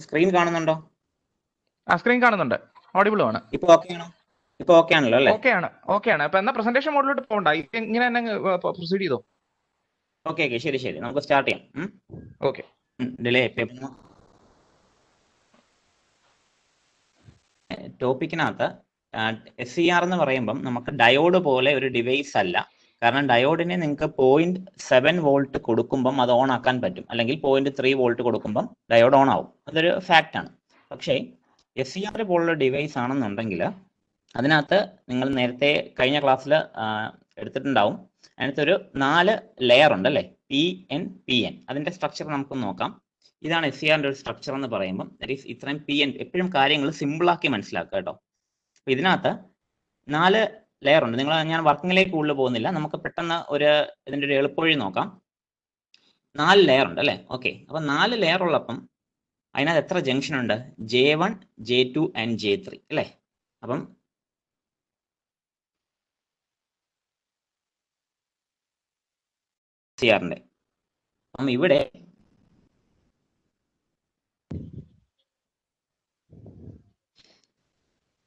Screen കാണുന്നുണ്ടോ? Screen കാണുന്നുണ്ട്, audible ആണ്. ഇപ്പൊ ഓക്കെ ആണോ? ഇപ്പൊ ഓക്കെ ആണല്ലോ അല്ലേ? ഓക്കെ ആണ്. അപ്പൊ എന്നാ പ്രസന്റേഷൻ മോഡിലോട്ട് പോകണ്ട, ഇങ്ങനെ തന്നെ പ്രൊസീഡ് ചെയ്തോ. ഓക്കെ ശരി നമുക്ക് സ്റ്റാർട്ട് ചെയ്യാം. ഓക്കെ, ഡിലേ ടോപ്പിക്കിനകത്ത് SCR എന്ന് പറയുമ്പം നമുക്ക് ഡയോഡ് പോലെ ഒരു ഡിവൈസ് അല്ല. കാരണം ഡയോഡിനെ നിങ്ങൾക്ക് 0.7 വോൾട്ട് കൊടുക്കുമ്പം അത് ഓൺ ആക്കാൻ പറ്റും, അല്ലെങ്കിൽ 0.3 വോൾട്ട് കൊടുക്കുമ്പം ഡയോഡ് ഓൺ ആവും. അതൊരു ഫാക്റ്റ് ആണ്. പക്ഷേ SCR പോലുള്ള ഡിവൈസ് ആണെന്നുണ്ടെങ്കിൽ അതിനകത്ത് നിങ്ങൾ നേരത്തെ കഴിഞ്ഞ ക്ലാസ്സിൽ എടുത്തിട്ടുണ്ടാവും. അതിനകത്തൊരു 4 ലെയർ ഉണ്ട് അല്ലേ? PN. അതിന്റെ സ്ട്രക്ചർ നമുക്ക് നോക്കാം. ഇതാണ് SCRന്റെ ഒരു സ്ട്രക്ചർ എന്ന് പറയുമ്പോൾ. ദാറ്റ് ഈസ് ഇത്രയും PN. എപ്പോഴും കാര്യങ്ങൾ സിമ്പിളാക്കി മനസ്സിലാക്കുക കേട്ടോ. അപ്പൊ ഇതിനകത്ത് 4 ലെയർ ഉണ്ട്. ഞാൻ വർക്കിങ്ങിലേക്ക് കൂടുതൽ പോകുന്നില്ല, നമുക്ക് പെട്ടെന്ന് ഇതിന്റെ ഒരു എളുപ്പവഴി നോക്കാം. 4 ലെയർ ഉണ്ട് അല്ലേ? ഓക്കെ, അപ്പൊ 4 ലെയർ ഉള്ളപ്പം അതിനകത്ത് എത്ര ജംഗ്ഷൻ ഉണ്ട്? J1, J2 ആൻഡ് J3 അല്ലേ? അപ്പം SCRന്റെ അപ്പം ഇവിടെ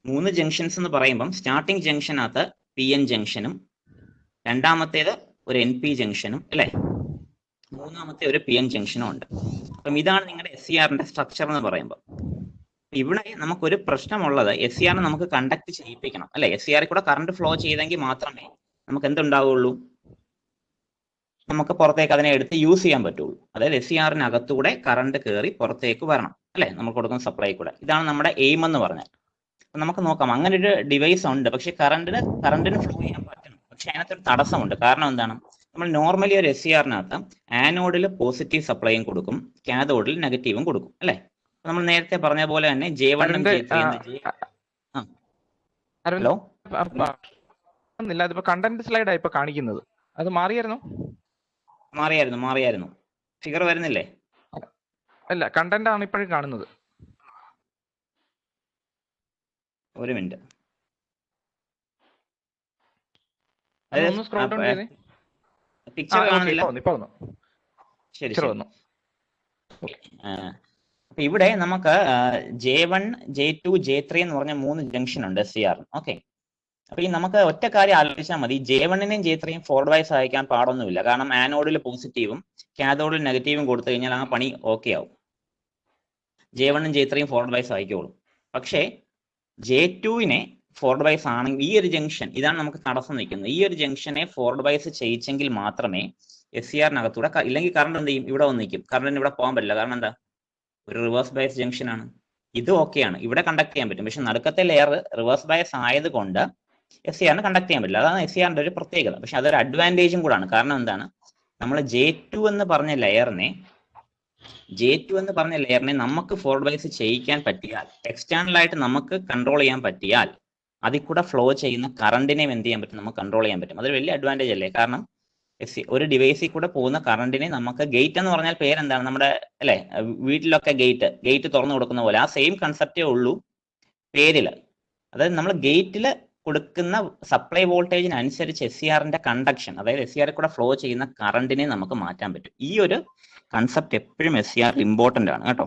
മൂന്ന് ജംഗ്ഷൻസ് എന്ന് പറയുമ്പം സ്റ്റാർട്ടിംഗ് ജംഗ്ഷനകത്ത് PN ജംഗ്ഷനും, രണ്ടാമത്തേത് ഒരു NP ജംഗ്ഷനും അല്ലേ? മൂന്നാമത്തെ ഒരു PN ജംഗ്ഷനും ഉണ്ട്. അപ്പം ഇതാണ് നിങ്ങളുടെ SCRന്റെ സ്ട്രക്ചർ എന്ന് പറയുമ്പോൾ. ഇവിടെ നമുക്കൊരു പ്രശ്നമുള്ളത്, SCR നമുക്ക് കണ്ടക്ട് ചെയ്യിപ്പിക്കണം അല്ലെ? SCR കൂടെ കറണ്ട് ഫ്ലോ ചെയ്തെങ്കിൽ മാത്രമേ നമുക്ക് എന്തുണ്ടാവുള്ളൂ? നമുക്ക് പുറത്തേക്ക് അതിനെ എടുത്ത് യൂസ് ചെയ്യാൻ പറ്റുള്ളൂ. അതായത് SCRനകത്തൂടെ കറണ്ട് കയറി പുറത്തേക്ക് വരണം അല്ലെ? നമ്മൾ കൊടുക്കുന്ന സപ്ലൈ കൂടെ. ഇതാണ് നമ്മുടെ എയിം എന്ന് പറഞ്ഞാൽ. നമുക്ക് നോക്കാം, അങ്ങനെ ഒരു ഡിവൈസ് ഉണ്ട്. പക്ഷെ കറണ്ടിന് ഫ്ലോ ചെയ്യാൻ പറ്റണം. പക്ഷെ അതിനകത്തൊരു തടസ്സമുണ്ട്. കാരണം എന്താണ്? നമ്മൾ നോർമലി ഒരു SCRനകത്ത് ആനോഡിൽ പോസിറ്റീവ് സപ്ലൈയും കൊടുക്കും, കാഥോഡിൽ നെഗറ്റീവും കൊടുക്കും അല്ലെ? നമ്മൾ നേരത്തെ പറഞ്ഞ പോലെ തന്നെ J1 ഹലോ കണ്ടന്റ് സ്ലൈഡ് ഇപ്പൊ കാണിക്കുന്നത്, അത് മാറിയായിരുന്നു. ഫിഗർ വരുന്നില്ലേ? അല്ല, കണ്ടന്റ് ആണ് ഇപ്പോഴും കാണുന്നത്. ഒരു മിനിറ്റ്, പിക്ചർ കാണുന്നില്ല. ശരി. അപ്പൊ ഇവിടെ നമുക്ക് J1, J2, J3 എന്ന് പറഞ്ഞ 3 ജംഗ്ഷൻ ഉണ്ട് SCR. ഓക്കെ, അപ്പൊ ഈ നമുക്ക് ഒറ്റ കാര്യം ആലോചിച്ചാൽ മതി. J1നെയും J3യും ഫോർവേഡ് ബയസ് അയക്കാൻ പാടൊന്നുമില്ല. കാരണം ആനോഡിൽ പോസിറ്റീവും കാഥോഡിൽ നെഗറ്റീവും കൊടുത്തു കഴിഞ്ഞാൽ ആ പണി ഓക്കെ ആവും. J1ഉം J3യും ഫോർവേഡ് ബയസ് അയക്കുള്ളൂ. പക്ഷേ J2നെ ഫോർവേഡ് ബയസ് ആണെങ്കിൽ ഈ ഒരു ജംഗ്ഷൻ, ഇതാണ് നമുക്ക് തടസ്സം നിൽക്കുന്നത്. ഈ ഒരു ജംഗ്ഷനെ ഫോർവേഡ് ബയസ് ചെയ്യിച്ചെങ്കിൽ മാത്രമേ SCRനകത്തൂടെ, ഇല്ലെങ്കിൽ കറണ്ട് എന്ത് ചെയ്യും? ഇവിടെ വന്ന് നിൽക്കും. കറണ്ടിന് ഇവിടെ പോകാൻ പറ്റില്ല. കാരണം എന്താ? ഒരു റിവേഴ്സ് ബയസ് ജംഗ്ഷൻ ആണ്. ഇത് ഓക്കെയാണ്, ഇവിടെ കണ്ടക്ട് ചെയ്യാൻ പറ്റും. പക്ഷെ നടുക്കത്തെ ലെയർ റിവേഴ്സ് ബയസ് ആയതുകൊണ്ട് SCRന് കണ്ടക്ട് ചെയ്യാൻ പറ്റില്ല. അതാണ് SCRന്റെ ഒരു പ്രത്യേകത. പക്ഷെ അതൊരു അഡ്വാൻറ്റേജും കൂടാണ്. കാരണം എന്താണ്? നമ്മൾ J2 എന്ന് പറഞ്ഞ ലെയറിനെ നമുക്ക് ഫോർവേഡ് ബയസ് ചെയ്യിക്കാൻ പറ്റിയാൽ, എക്സ്റ്റേണൽ ആയിട്ട് നമുക്ക് കൺട്രോൾ ചെയ്യാൻ പറ്റിയാൽ, അതിൽ കൂടെ ഫ്ലോ ചെയ്യുന്ന കറണ്ടിനെയും എന്ത് ചെയ്യാൻ പറ്റും? നമുക്ക് കൺട്രോൾ ചെയ്യാൻ പറ്റും. അതൊരു വലിയ അഡ്വാൻറ്റേജ് അല്ലേ? കാരണം ഒരു ഡിവൈസിൽ കൂടെ പോകുന്ന കറണ്ടിനെ നമുക്ക്, ഗേറ്റ് എന്ന് പറഞ്ഞാൽ പേരെന്താണ്? നമ്മുടെ അല്ലെ, വീട്ടിലൊക്കെ ഗേറ്റ് തുറന്നു കൊടുക്കുന്ന പോലെ ആ സെയിം കൺസെപ്റ്റേ ഉള്ളൂ പേരില്. അതായത് നമ്മൾ ഗേറ്റിൽ കൊടുക്കുന്ന സപ്ലൈ വോൾട്ടേജിനനുസരിച്ച് SCRന്റെ കണ്ടക്ഷൻ, അതായത് SCR കൂടെ ഫ്ലോ ചെയ്യുന്ന കറണ്ടിനെ നമുക്ക് മാറ്റാൻ പറ്റും. ഈ ഒരു കൺസെപ്റ്റ് എപ്പോഴും SCR ഇമ്പോർട്ടന്റ് ആണ് കേട്ടോ.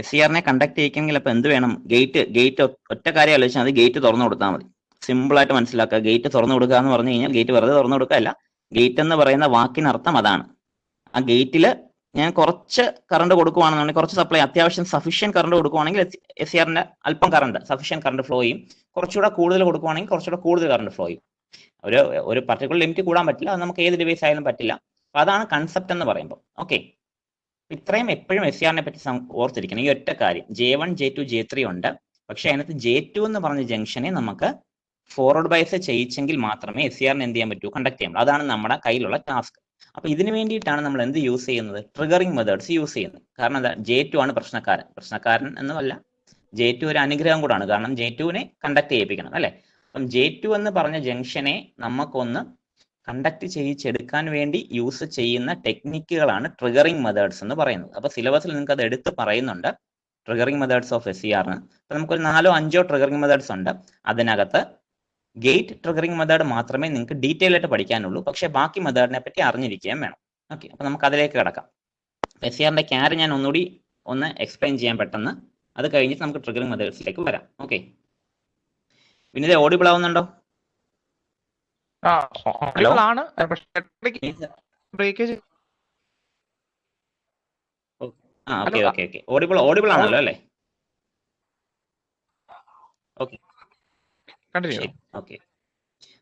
SCRനെ കണ്ടക്ട് ചെയ്യിക്കണമെങ്കിൽ അപ്പൊ എന്ത് വേണം? ഗേറ്റ് ഒറ്റ കാര്യം ആലോചിച്ചാൽ മതി. ഗേറ്റ് തുറന്നു കൊടുത്താൽ മതി. സിമ്പിൾ ആയിട്ട് മനസ്സിലാക്കുക. ഗേറ്റ് തുറന്നു കൊടുക്കുക എന്ന് പറഞ്ഞു കഴിഞ്ഞാൽ ഗേറ്റ് വെറുതെ തുറന്നു കൊടുക്കുകയല്ല. ഗേറ്റ് എന്ന് പറയുന്ന വാക്കിനർത്ഥം അതാണ്. ആ ഗേറ്റിൽ ഞാൻ കുറച്ച് കറണ്ട് കൊടുക്കുവാണെന്നുണ്ടെങ്കിൽ, കുറച്ച് സപ്ലൈ, അത്യാവശ്യം സഫീഷ്യന്റ് കറണ്ട് കൊടുക്കുവാണെങ്കിൽ SCRന്റെ അല്പം കറണ്ട്, സഫീഷ്യന്റ് കറണ്ട് ഫ്ലോ ചെയ്യും. കുറച്ചുകൂടെ കൂടുതൽ കൊടുക്കുവാണെങ്കിൽ കുറച്ചുകൂടെ കൂടുതൽ കറണ്ട് ഫ്ലോ ചെയ്യും. ഒരു പർട്ടിക്കുലർ ലിമിറ്റ് കൂടാൻ പറ്റില്ല. അത് നമുക്ക് ഏത് ഡിവൈസ് ആയാലും പറ്റില്ല. അപ്പൊ അതാണ് കൺസെപ്റ്റ് എന്ന് പറയുമ്പോൾ. ഓക്കെ, ഇത്രയും എപ്പോഴും SCRനെ പറ്റി ഓർത്തിരിക്കണം. ഈ ഒറ്റ കാര്യം. J1, J2, J3 ഉണ്ട്. പക്ഷെ അതിനകത്ത് J2 എന്ന് പറഞ്ഞ ജംഗ്ഷനെ നമുക്ക് ഫോർവേഡ് ബയസ് ചെയ്യിച്ചെങ്കിൽ മാത്രമേ SCRനെ എന്ത് ചെയ്യാൻ പറ്റൂ? കണ്ടക്ട് ചെയ്യാൻ. അതാണ് നമ്മുടെ കയ്യിലുള്ള ടാസ്ക്. അപ്പൊ ഇതിന് വേണ്ടിയിട്ടാണ് നമ്മൾ എന്ത് യൂസ് ചെയ്യുന്നത്? ട്രിഗറിംഗ് മെത്തേഡ്സ് യൂസ് ചെയ്യുന്നത്. കാരണം എന്താ? J2 ആണ് പ്രശ്നക്കാരൻ എന്നല്ല, J2 ഒരു അനുഗ്രഹം കൂടാണ്. കാരണം J2നെ കണ്ടക്ട് ചെയ്യിപ്പിക്കണം അല്ലെ? അപ്പം J2 എന്ന് പറഞ്ഞ ജംഗ്ഷനെ നമുക്കൊന്ന് കണ്ടക്ട് ചെയ്യിച്ചെടുക്കാൻ വേണ്ടി യൂസ് ചെയ്യുന്ന ടെക്നിക്കുകളാണ് ട്രിഗറിംഗ് മെത്തേഡ്സ് എന്ന് പറയുന്നത്. അപ്പൊ സിലബസിൽ നിങ്ങൾക്ക് അത് എടുത്ത് പറയുന്നുണ്ട്, ട്രിഗറിംഗ് മെത്തേഡ്സ് ഓഫ് SCRന്. അപ്പൊ നമുക്കൊരു 4-5 ട്രിഗറിംഗ് മെത്തേഡ്സ് ഉണ്ട്. അതിനകത്ത് ഗേറ്റ് ട്രിഗറിംഗ് മെത്തേഡ് മാത്രമേ നിങ്ങൾക്ക് ഡീറ്റെയിൽ ആയിട്ട് പഠിക്കാനുള്ളൂ. പക്ഷെ ബാക്കി മെത്തേഡിനെ പറ്റി അറിഞ്ഞിരിക്കുകയും വേണം. ഓക്കെ, അപ്പൊ നമുക്ക് അതിലേക്ക് കിടക്കാം. SCRന്റെ ക്യാര് ഞാൻ ഒന്നുകൂടി ഒന്ന് എക്സ്പ്ലെയിൻ ചെയ്യാൻ പെട്ടെന്ന്. അത് കഴിഞ്ഞിട്ട് നമുക്ക് ട്രിഗറിംഗ് മെത്തേഡ്സിലേക്ക് വരാം. ഓക്കെ, പിന്നെ ഇത് ഓഡിബിൾ ആവുന്നുണ്ടോ? ഓഡിബിൾ ആണ്, പക്ഷേ breakage. Okay okay okay, audible ആണല്ലോ അല്ലേ? ഓക്കെ, ശരി. ഓക്കെ,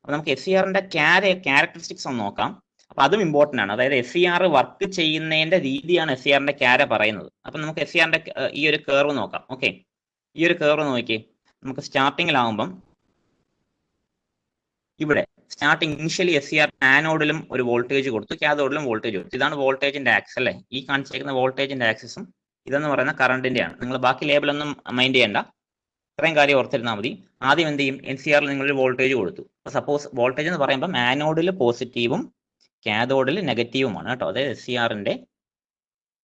അപ്പൊ നമുക്ക് SCRന്റെ ക്യാരക്ടറിസ്റ്റിക്സ് ഒന്ന് നോക്കാം. അപ്പൊ അതും ഇമ്പോർട്ടന്റ് ആണ്. അതായത് SCR വർക്ക് ചെയ്യുന്നതിന്റെ രീതിയാണ് SCRന്റെ ക്യാര പറയുന്നത്. അപ്പൊ നമുക്ക് SCRന്റെ ഈ ഒരു കേർവ് നോക്കാം. ഓക്കെ, ഈ ഒരു കേർവ് നോക്കി നമുക്ക് സ്റ്റാർട്ടിങ്ങിലാവുമ്പം ഇവിടെ സ്റ്റാർട്ടിങ് ഇനിഷ്യലി SCR ആനോഡിലും ഒരു വോൾട്ടേജ് കൊടുത്തു, കാഥോഡിലും വോൾട്ടേജ് കൊടുത്തു. ഇതാണ് വോൾട്ടേജിന്റെ ആക്സ് അല്ലേ? ഈ കാണിച്ചിരിക്കുന്ന വോൾട്ടേജിന്റെ ആക്സിസും ഇതെന്ന് പറയുന്ന കറണ്ടിന്റെ ആണ്. നിങ്ങൾ ബാക്കി ലേബലൊന്നും മൈൻഡ് ചെയ്യേണ്ട, ഇത്രയും കാര്യം ഓർത്തിരുന്നാൽ മതി. ആദ്യം എന്ത് ചെയ്യും, NCRൽ നിങ്ങളൊരു വോൾട്ടേജ് കൊടുത്തു. സപ്പോസ് വോൾട്ടേജ് എന്ന് പറയുമ്പോൾ ആനോഡിൽ പോസിറ്റീവും കാഥോഡിൽ നെഗറ്റീവുമാണ് കേട്ടോ. അതായത് SCRന്റെ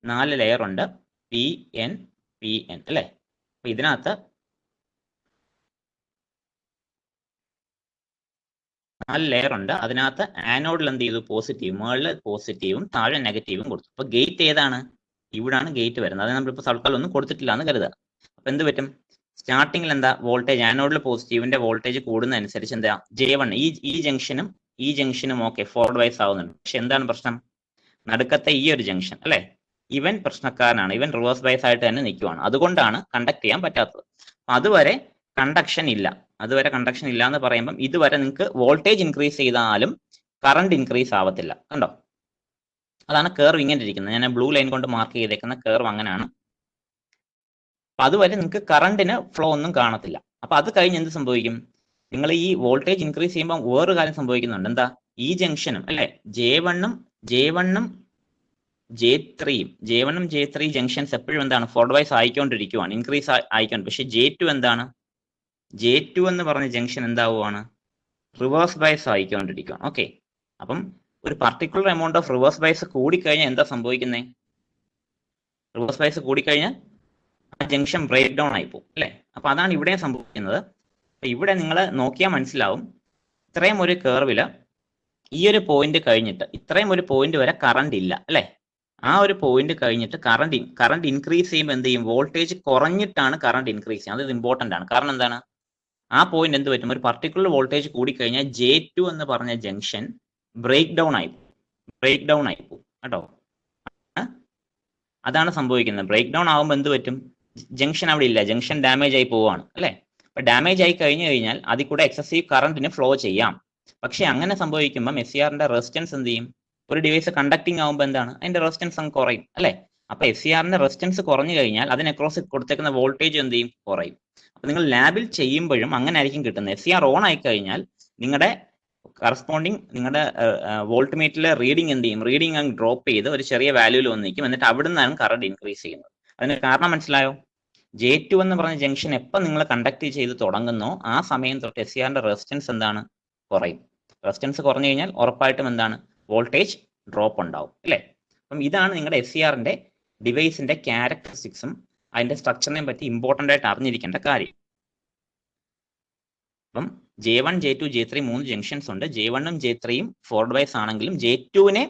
4 ലെയർ ഉണ്ട്, PN PN അല്ലേ? അപ്പൊ ഇതിനകത്ത് 4 ലെയർ ഉണ്ട്. അതിനകത്ത് ആനോഡിൽ എന്ത് ചെയ്തു, പോസിറ്റീവ്, മുകളിൽ പോസിറ്റീവും താഴെ നെഗറ്റീവും കൊടുത്തു. അപ്പൊ ഗേറ്റ് ഏതാണ്? ഇവിടാണ് ഗേറ്റ് വരുന്നത്. അത് നമ്മളിപ്പോൾ തൽക്കാലം ഒന്നും കൊടുത്തിട്ടില്ല എന്ന് കരുതുക. അപ്പൊ എന്ത് പറ്റും, സ്റ്റാർട്ടിങ്ങിൽ എന്താ വോൾട്ടേജ്, ആനോഡിൽ പോസിറ്റീവിന്റെ വോൾട്ടേജ് കൂടുന്നതനുസരിച്ച് എന്താ J1 ഈ ജംഗ്ഷനും ഓക്കെ ഫോർവേഡ് വൈസ് ആവുന്നുണ്ട്. പക്ഷെ എന്താണ് പ്രശ്നം, നടുക്കത്തെ ഈ ഒരു ജംഗ്ഷൻ അല്ലെ, ഇവൻ പ്രശ്നക്കാരനാണ്, ഇവൻ റിവേഴ്സ് ബൈസ് ആയിട്ട് തന്നെ നിൽക്കുവാണ്. അതുകൊണ്ടാണ് കണ്ടക്ട് ചെയ്യാൻ പറ്റാത്തത്. അതുവരെ കണ്ടക്ഷൻ ഇല്ല. എന്ന് പറയുമ്പം ഇതുവരെ നിങ്ങൾക്ക് വോൾട്ടേജ് ഇൻക്രീസ് ചെയ്താലും കറണ്ട് ഇൻക്രീസ് ആവത്തില്ല. കണ്ടോ, അതാണ് കേർവ് ഇങ്ങനെ ഇരിക്കുന്നത്. ഞാൻ ബ്ലൂ ലൈൻ കൊണ്ട് മാർക്ക് ചെയ്തേക്കുന്ന കേർവ് അങ്ങനെയാണ്. അപ്പൊ അതുവരെ നിങ്ങൾക്ക് കറണ്ടിന് ഫ്ലോ ഒന്നും കാണത്തില്ല. അപ്പൊ അത് കഴിഞ്ഞ് എന്ത് സംഭവിക്കും, നിങ്ങൾ ഈ വോൾട്ടേജ് ഇൻക്രീസ് ചെയ്യുമ്പോൾ വേറൊരു കാര്യം സംഭവിക്കുന്നുണ്ട്. എന്താ, ഈ ജംഗ്ഷനും അല്ലെ J1ഉം J3 ജംഗ്ഷൻസ് എപ്പോഴും എന്താണ്, ഫോർവേഡ് വൈസ് ആയിക്കൊണ്ടിരിക്കുവാണ്, ഇൻക്രീസ് ആയിക്കൊണ്ട്. പക്ഷെ J2 എന്താണ്, J2 എന്ന് പറഞ്ഞ ജംഗ്ഷൻ എന്താവുകയാണ്, റിവേഴ്സ് ബൈസ് ആയിക്കൊണ്ടിരിക്കുകയാണ്. ഓക്കെ, അപ്പം ഒരു പർട്ടിക്കുലർ എമൗണ്ട് ഓഫ് റിവേഴ്സ് ബൈസ് കൂടിക്കഴിഞ്ഞാൽ എന്താ സംഭവിക്കുന്നത്, റിവേഴ്സ് ബൈസ് കൂടിക്കഴിഞ്ഞാൽ ആ ജംഗ്ഷൻ ബ്രേക്ക് ഡൗൺ ആയി പോകും അല്ലെ? അപ്പൊ അതാണ് ഇവിടെ സംഭവിക്കുന്നത്. അപ്പൊ ഇവിടെ നിങ്ങൾ നോക്കിയാൽ മനസ്സിലാവും, ഇത്രയും ഒരു കേർവില് ഈ ഒരു പോയിന്റ് കഴിഞ്ഞിട്ട് ഇത്രയും ഒരു പോയിന്റ് വരെ കറണ്ട് ഇല്ല അല്ലെ? ആ ഒരു പോയിന്റ് കഴിഞ്ഞിട്ട് കറണ്ട് ഇൻക്രീസ് ചെയ്യുമ്പോൾ എന്ത് ചെയ്യും, വോൾട്ടേജ് കുറഞ്ഞിട്ടാണ് കറണ്ട് ഇൻക്രീസ് ചെയ്യുന്നത്. അത് ഇമ്പോർട്ടന്റ് ആണ്. കാരണം എന്താണ്, ആ പോയിന്റ് എന്ത് പറ്റും, ഒരു പർട്ടിക്കുലർ വോൾട്ടേജ് കൂടിക്കഴിഞ്ഞാൽ J2 എന്ന് പറഞ്ഞ ജംഗ്ഷൻ ബ്രേക്ക് ഡൗൺ ആയി പോകും കേട്ടോ. അതാണ് സംഭവിക്കുന്നത്. ബ്രേക്ക് ഡൗൺ ആകുമ്പോൾ എന്ത് പറ്റും, ജംഗ്ഷൻ അവിടെ ഇല്ല, ജംഗ്ഷൻ ഡാമേജ് ആയി പോവാണ് അല്ലെ? അപ്പൊ ഡാമേജ് ആയി കഴിഞ്ഞാൽ അതിൽ കൂടെ എക്സസീവ് കറണ്ടിന് ഫ്ലോ ചെയ്യാം. പക്ഷെ അങ്ങനെ സംഭവിക്കുമ്പോൾ SCRന്റെ റെസിസ്റ്റൻസ് എന്ത് ചെയ്യും, ഒരു ഡിവൈസ് കണ്ടക്ടിങ് ആകുമ്പോൾ എന്താണ്, അതിന്റെ റെസിസ്റ്റൻസ് അങ്ങ് കുറയും അല്ലെ? അപ്പൊ SCRന്റെ റെസിസ്റ്റൻസ് കുറഞ്ഞു കഴിഞ്ഞാൽ അതിന് അക്രോസ് കൊടുത്തേക്കുന്ന വോൾട്ടേജ് എന്ത് ചെയ്യും, കുറയും. അപ്പൊ നിങ്ങൾ ലാബിൽ ചെയ്യുമ്പോഴും അങ്ങനെ ആയിരിക്കും കിട്ടുന്നത്. SCR ഓൺ ആയി കഴിഞ്ഞാൽ നിങ്ങളുടെ കറസ്പോണ്ടിങ് നിങ്ങളുടെ വോൾട്ട് മീറ്ററിലെ റീഡിംഗ് എന്ത് ചെയ്യും, റീഡിംഗ് അങ്ങ് ഡ്രോപ്പ് ചെയ്ത് ഒരു ചെറിയ വാല്യൂവിൽ വന്ന് നിൽക്കും. എന്നിട്ട് അവിടെ നിന്നാണ് കറണ്ട് ഇൻക്രീസ് ചെയ്യുന്നത്. അതിന് കാരണം മനസ്സിലായോ? J2 എന്ന് പറഞ്ഞ ജംഗ്ഷൻ എപ്പോൾ നിങ്ങൾ കണ്ടക്ട് ചെയ്ത് തുടങ്ങുന്നോ ആ സമയം തൊട്ട് SCRന്റെ റെസിസ്റ്റൻസ് എന്താണ്, കുറയും. റെസിസ്റ്റൻസ് കുറഞ്ഞു കഴിഞ്ഞാൽ ഉറപ്പായിട്ടും എന്താണ്, വോൾട്ടേജ് ഡ്രോപ്പ് ഉണ്ടാവും അല്ലേ? അപ്പം ഇതാണ് നിങ്ങളുടെ SCRന്റെ ഡിവൈസിന്റെ ക്യാരക്ടറിസ്റ്റിക്സും അതിന്റെ സ്ട്രക്ചറിനെയും പറ്റി ഇമ്പോർട്ടന്റ് ആയിട്ട് അറിഞ്ഞിരിക്കേണ്ട കാര്യം. അപ്പം J1 J2 J3 3 ജംഗ്ഷൻസ് ഉണ്ട്. J1ഉം J3യും ഫോർവേഡ് ബൈസ് ആണെങ്കിലും J2നെ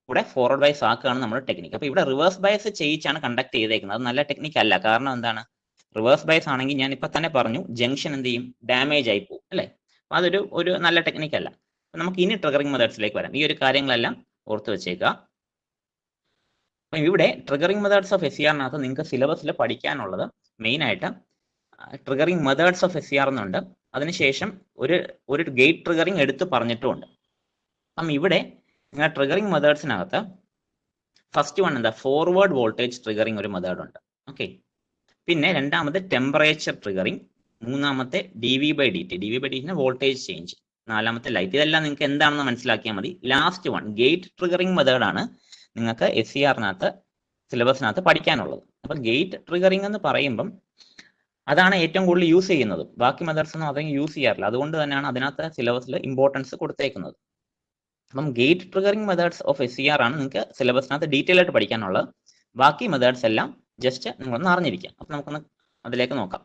കൂടെ ഫോർവേഡ് ബൈസ് ആക്കുകയാണ് നമ്മുടെ ടെക്നിക്ക്. അപ്പൊ ഇവിടെ റിവേഴ്സ് ബൈസ് ചെയ്യിച്ചാണ് കണ്ടക്ട് ചെയ്തേക്കുന്നത്. അത് നല്ല ടെക്നിക്ക് അല്ല. കാരണം എന്താണ്, റിവേഴ്സ് ബൈസ് ആണെങ്കിൽ ഞാൻ ഇപ്പൊ തന്നെ പറഞ്ഞു ജംഗ്ഷൻ എന്ത് ചെയ്യും, ഡാമേജ് ആയി പോകും അല്ലെ? അപ്പൊ അതൊരു നല്ല ടെക്നിക്ക് അല്ല. നമുക്ക് ഇനി ട്രിഗറിംഗ് മെത്തേഡ്സിലേക്ക് വരാം. ഈ ഒരു കാര്യങ്ങളെല്ലാം ഓർത്ത് വെച്ചേക്കുക. അപ്പൊ ഇവിടെ ട്രിഗറിംഗ് മെത്തേഡ്സ് ഓഫ് SCRനകത്ത് നിങ്ങൾക്ക് സിലബസിൽ പഠിക്കാനുള്ളത് മെയിൻ ആയിട്ട് ട്രിഗറിംഗ് മെത്തേഡ്സ് ഓഫ് SCR എന്നുണ്ട്. അതിനുശേഷം ഒരു ഗേറ്റ് ട്രിഗറിംഗ് എടുത്ത് പറഞ്ഞിട്ടുമുണ്ട്. അപ്പം ഇവിടെ നിങ്ങൾ ട്രിഗറിംഗ് മെത്തേഡ്സിനകത്ത് ഫസ്റ്റ് വൺ എന്താ, ഫോർവേഡ് വോൾട്ടേജ് ട്രിഗറിംഗ് ഒരു മെത്തേഡ് ഉണ്ട്. ഓക്കെ, പിന്നെ രണ്ടാമത്തെ ടെമ്പറേച്ചർ ട്രിഗറിംഗ്, മൂന്നാമത്തെ DV/dt വോൾട്ടേജ് ചേഞ്ച്, നാലാമത്തെ ലൈറ്റ്. ഇതെല്ലാം നിങ്ങൾക്ക് എന്താണെന്ന് മനസ്സിലാക്കിയാൽ മതി. ലാസ്റ്റ് വൺ ഗേറ്റ് ട്രിഗറിംഗ് മെത്തേഡാണ് നിങ്ങൾക്ക് SCRനകത്ത് സിലബസിനകത്ത് പഠിക്കാനുള്ളത്. അപ്പൊ ഗേറ്റ് ട്രിഗറിംഗ് എന്ന് പറയുമ്പം അതാണ് ഏറ്റവും കൂടുതൽ യൂസ് ചെയ്യുന്നത്. ബാക്കി മെത്തേഡ്സ് ഒന്നും അധികം യൂസ് ചെയ്യാറില്ല. അതുകൊണ്ട് തന്നെയാണ് അതിനകത്ത് സിലബസിൽ ഇമ്പോർട്ടൻസ് കൊടുത്തേക്കുന്നത്. അപ്പം gate triggering methods of SCR ആണ് നിങ്ങൾക്ക് സിലബസിനകത്ത് ഡീറ്റെയിൽ ആയിട്ട് പഠിക്കാനുള്ളത്. ബാക്കി മെത്തേഡ്സ് എല്ലാം ജസ്റ്റ് നിങ്ങളൊന്ന് അറിഞ്ഞിരിക്കാം. അപ്പൊ നമുക്കൊന്ന് അതിലേക്ക് നോക്കാം.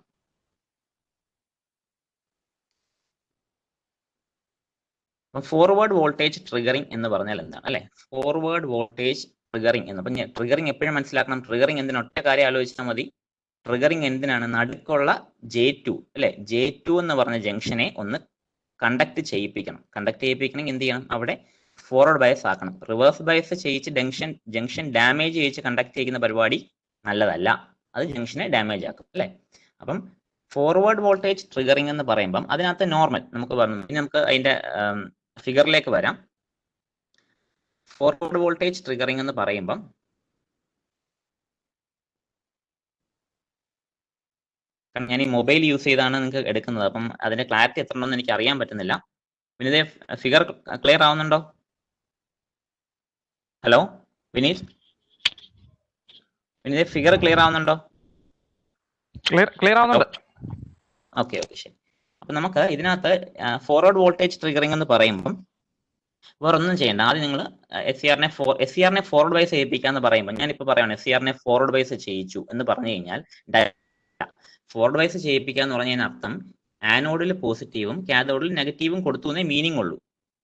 ഫോർവേഡ് വോൾട്ടേജ് ട്രിഗറിംഗ് എന്ന് പറഞ്ഞാൽ എന്താണ് അല്ലെ? ഫോർവേഡ് വോൾട്ടേജ് ട്രിഗറിങ് എന്ന്. അപ്പം ട്രിഗറിങ് എപ്പോഴും മനസ്സിലാക്കണം. ട്രിഗറിങ് എന്തിനാ? ഒറ്റ കാര്യം ആലോചിച്ചാൽ മതി. ട്രിഗറിങ് എന്തിനാണ്? നടുക്കുള്ള J2 അല്ലെ, J2 എന്ന് പറഞ്ഞ ജംഗ്ഷനെ ഒന്ന് കണ്ടക്ട് ചെയ്യിപ്പിക്കണം. കണ്ടക്ട് ചെയ്യിപ്പിക്കണമെങ്കിൽ എന്ത് ചെയ്യണം? അവിടെ ഫോർവേഡ് ബയസ് ആക്കണം. റിവേഴ്സ് ബയസ് ചെയ്യിച്ച് ജംഗ്ഷൻ ഡാമേജ് ചെയ്യിച്ച് കണ്ടക്ട് ചെയ്യുന്ന പരിപാടി നല്ലതല്ല. അത് ജംഗ്ഷനെ ഡാമേജ് ആക്കും അല്ലെ. അപ്പം ഫോർവേഡ് വോൾട്ടേജ് ട്രിഗറിങ് എന്ന് പറയുമ്പം അതിനകത്ത് നോർമൽ നമുക്ക് പറഞ്ഞു. ഇനി നമുക്ക് അതിന്റെ ഫിഗറിലേക്ക് വരാം. ഫോർവേഡ് വോൾട്ടേജ് ട്രിഗറിങ് എന്ന് പറയുമ്പം ഞാൻ ഈ മൊബൈൽ യൂസ് ചെയ്താണ് നിങ്ങൾക്ക് എടുക്കുന്നത്. അപ്പം അതിന്റെ ക്ലാരിറ്റി എത്ര ഉണ്ടെന്ന് എനിക്ക് അറിയാൻ പറ്റുന്നില്ല. വിനീത്, ഫിഗർ ക്ലിയർ ആവുന്നുണ്ടോ? ഹലോ വിനീത്, ഫിഗർ ക്ലിയർ ആവുന്നുണ്ടോ? ക്ലിയർ ആവുന്നുണ്ട്. ഓക്കെ, ശരി. അപ്പൊ നമുക്ക് ഇതിനകത്ത് ഫോർവേഡ് വോൾട്ടേജ് ട്രിഗറിങ് എന്ന് പറയുമ്പം വേറെ ഒന്നും ചെയ്യണ്ട. ആദ്യം നിങ്ങൾ എസ് സി ആറിനെ ഫോർവേഡ് ബൈസ് ചെയ്യിപ്പിക്കാന്ന് പറയുമ്പോൾ ഞാനിപ്പോൾ പറയുകയാണ് എസ് സി ആറിനെ ഫോർവേഡ് ബൈസ് ചെയ്യിച്ചു എന്ന് പറഞ്ഞു കഴിഞ്ഞാൽ ഫോർവേഡ് ബൈസ് ചെയ്യിപ്പിക്കുക എന്ന് പറഞ്ഞതിന് അർത്ഥം ആനോഡിൽ പോസിറ്റീവും കാഥോഡിൽ നെഗറ്റീവും കൊടുത്തു എന്നേ മീനിങ് ഉള്ളൂ.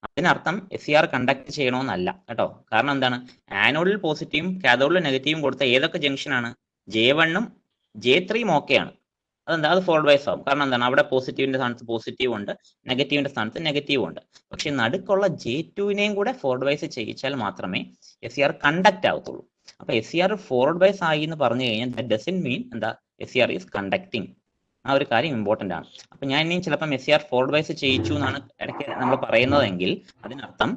അതിനർത്ഥം എസ് സി ആർ കണ്ടക്ട് ചെയ്യണമെന്നല്ല കേട്ടോ. കാരണം എന്താണ്? ആനോഡിൽ പോസിറ്റീവും കാഥോഡിൽ നെഗറ്റീവും കൊടുത്ത ഏതൊക്കെ ജംഗ്ഷനാണ്? J1 ഉം J3 ഓക്കെയാണ്. അതെന്താ? അത് ഫോർവേഡ് ബൈസ് ആവും. കാരണം എന്താണ്? അവിടെ പോസിറ്റീവിന്റെ സ്ഥാനത്ത് പോസിറ്റീവ് ഉണ്ട്, നെഗറ്റീവിന്റെ സ്ഥാനത്ത് നെഗറ്റീവ് ഉണ്ട്. പക്ഷെ നടുക്കുള്ള J2വിനെയും കൂടെ ഫോർവേഡ് ബൈസ് ചെയ്യിച്ചാൽ മാത്രമേ എസ് സി ആർ കണ്ടക്ട് ആവത്തുള്ളൂ. അപ്പൊ S C R forward bias ആയി എന്ന് പറഞ്ഞു കഴിഞ്ഞാൽ ദാറ്റ് ഡസന്റ് മീൻ എന്താ S C R is conducting. ആ ഒരു കാര്യം ഇമ്പോർട്ടന്റ് ആണ്. അപ്പൊ ഞാൻ ഇനിയും ചിലപ്പം S C R forward bias ചെയ്യിച്ചു എന്നാണ് ഇടയ്ക്ക് നമ്മൾ പറയുന്നതെങ്കിൽ അതിനർത്ഥം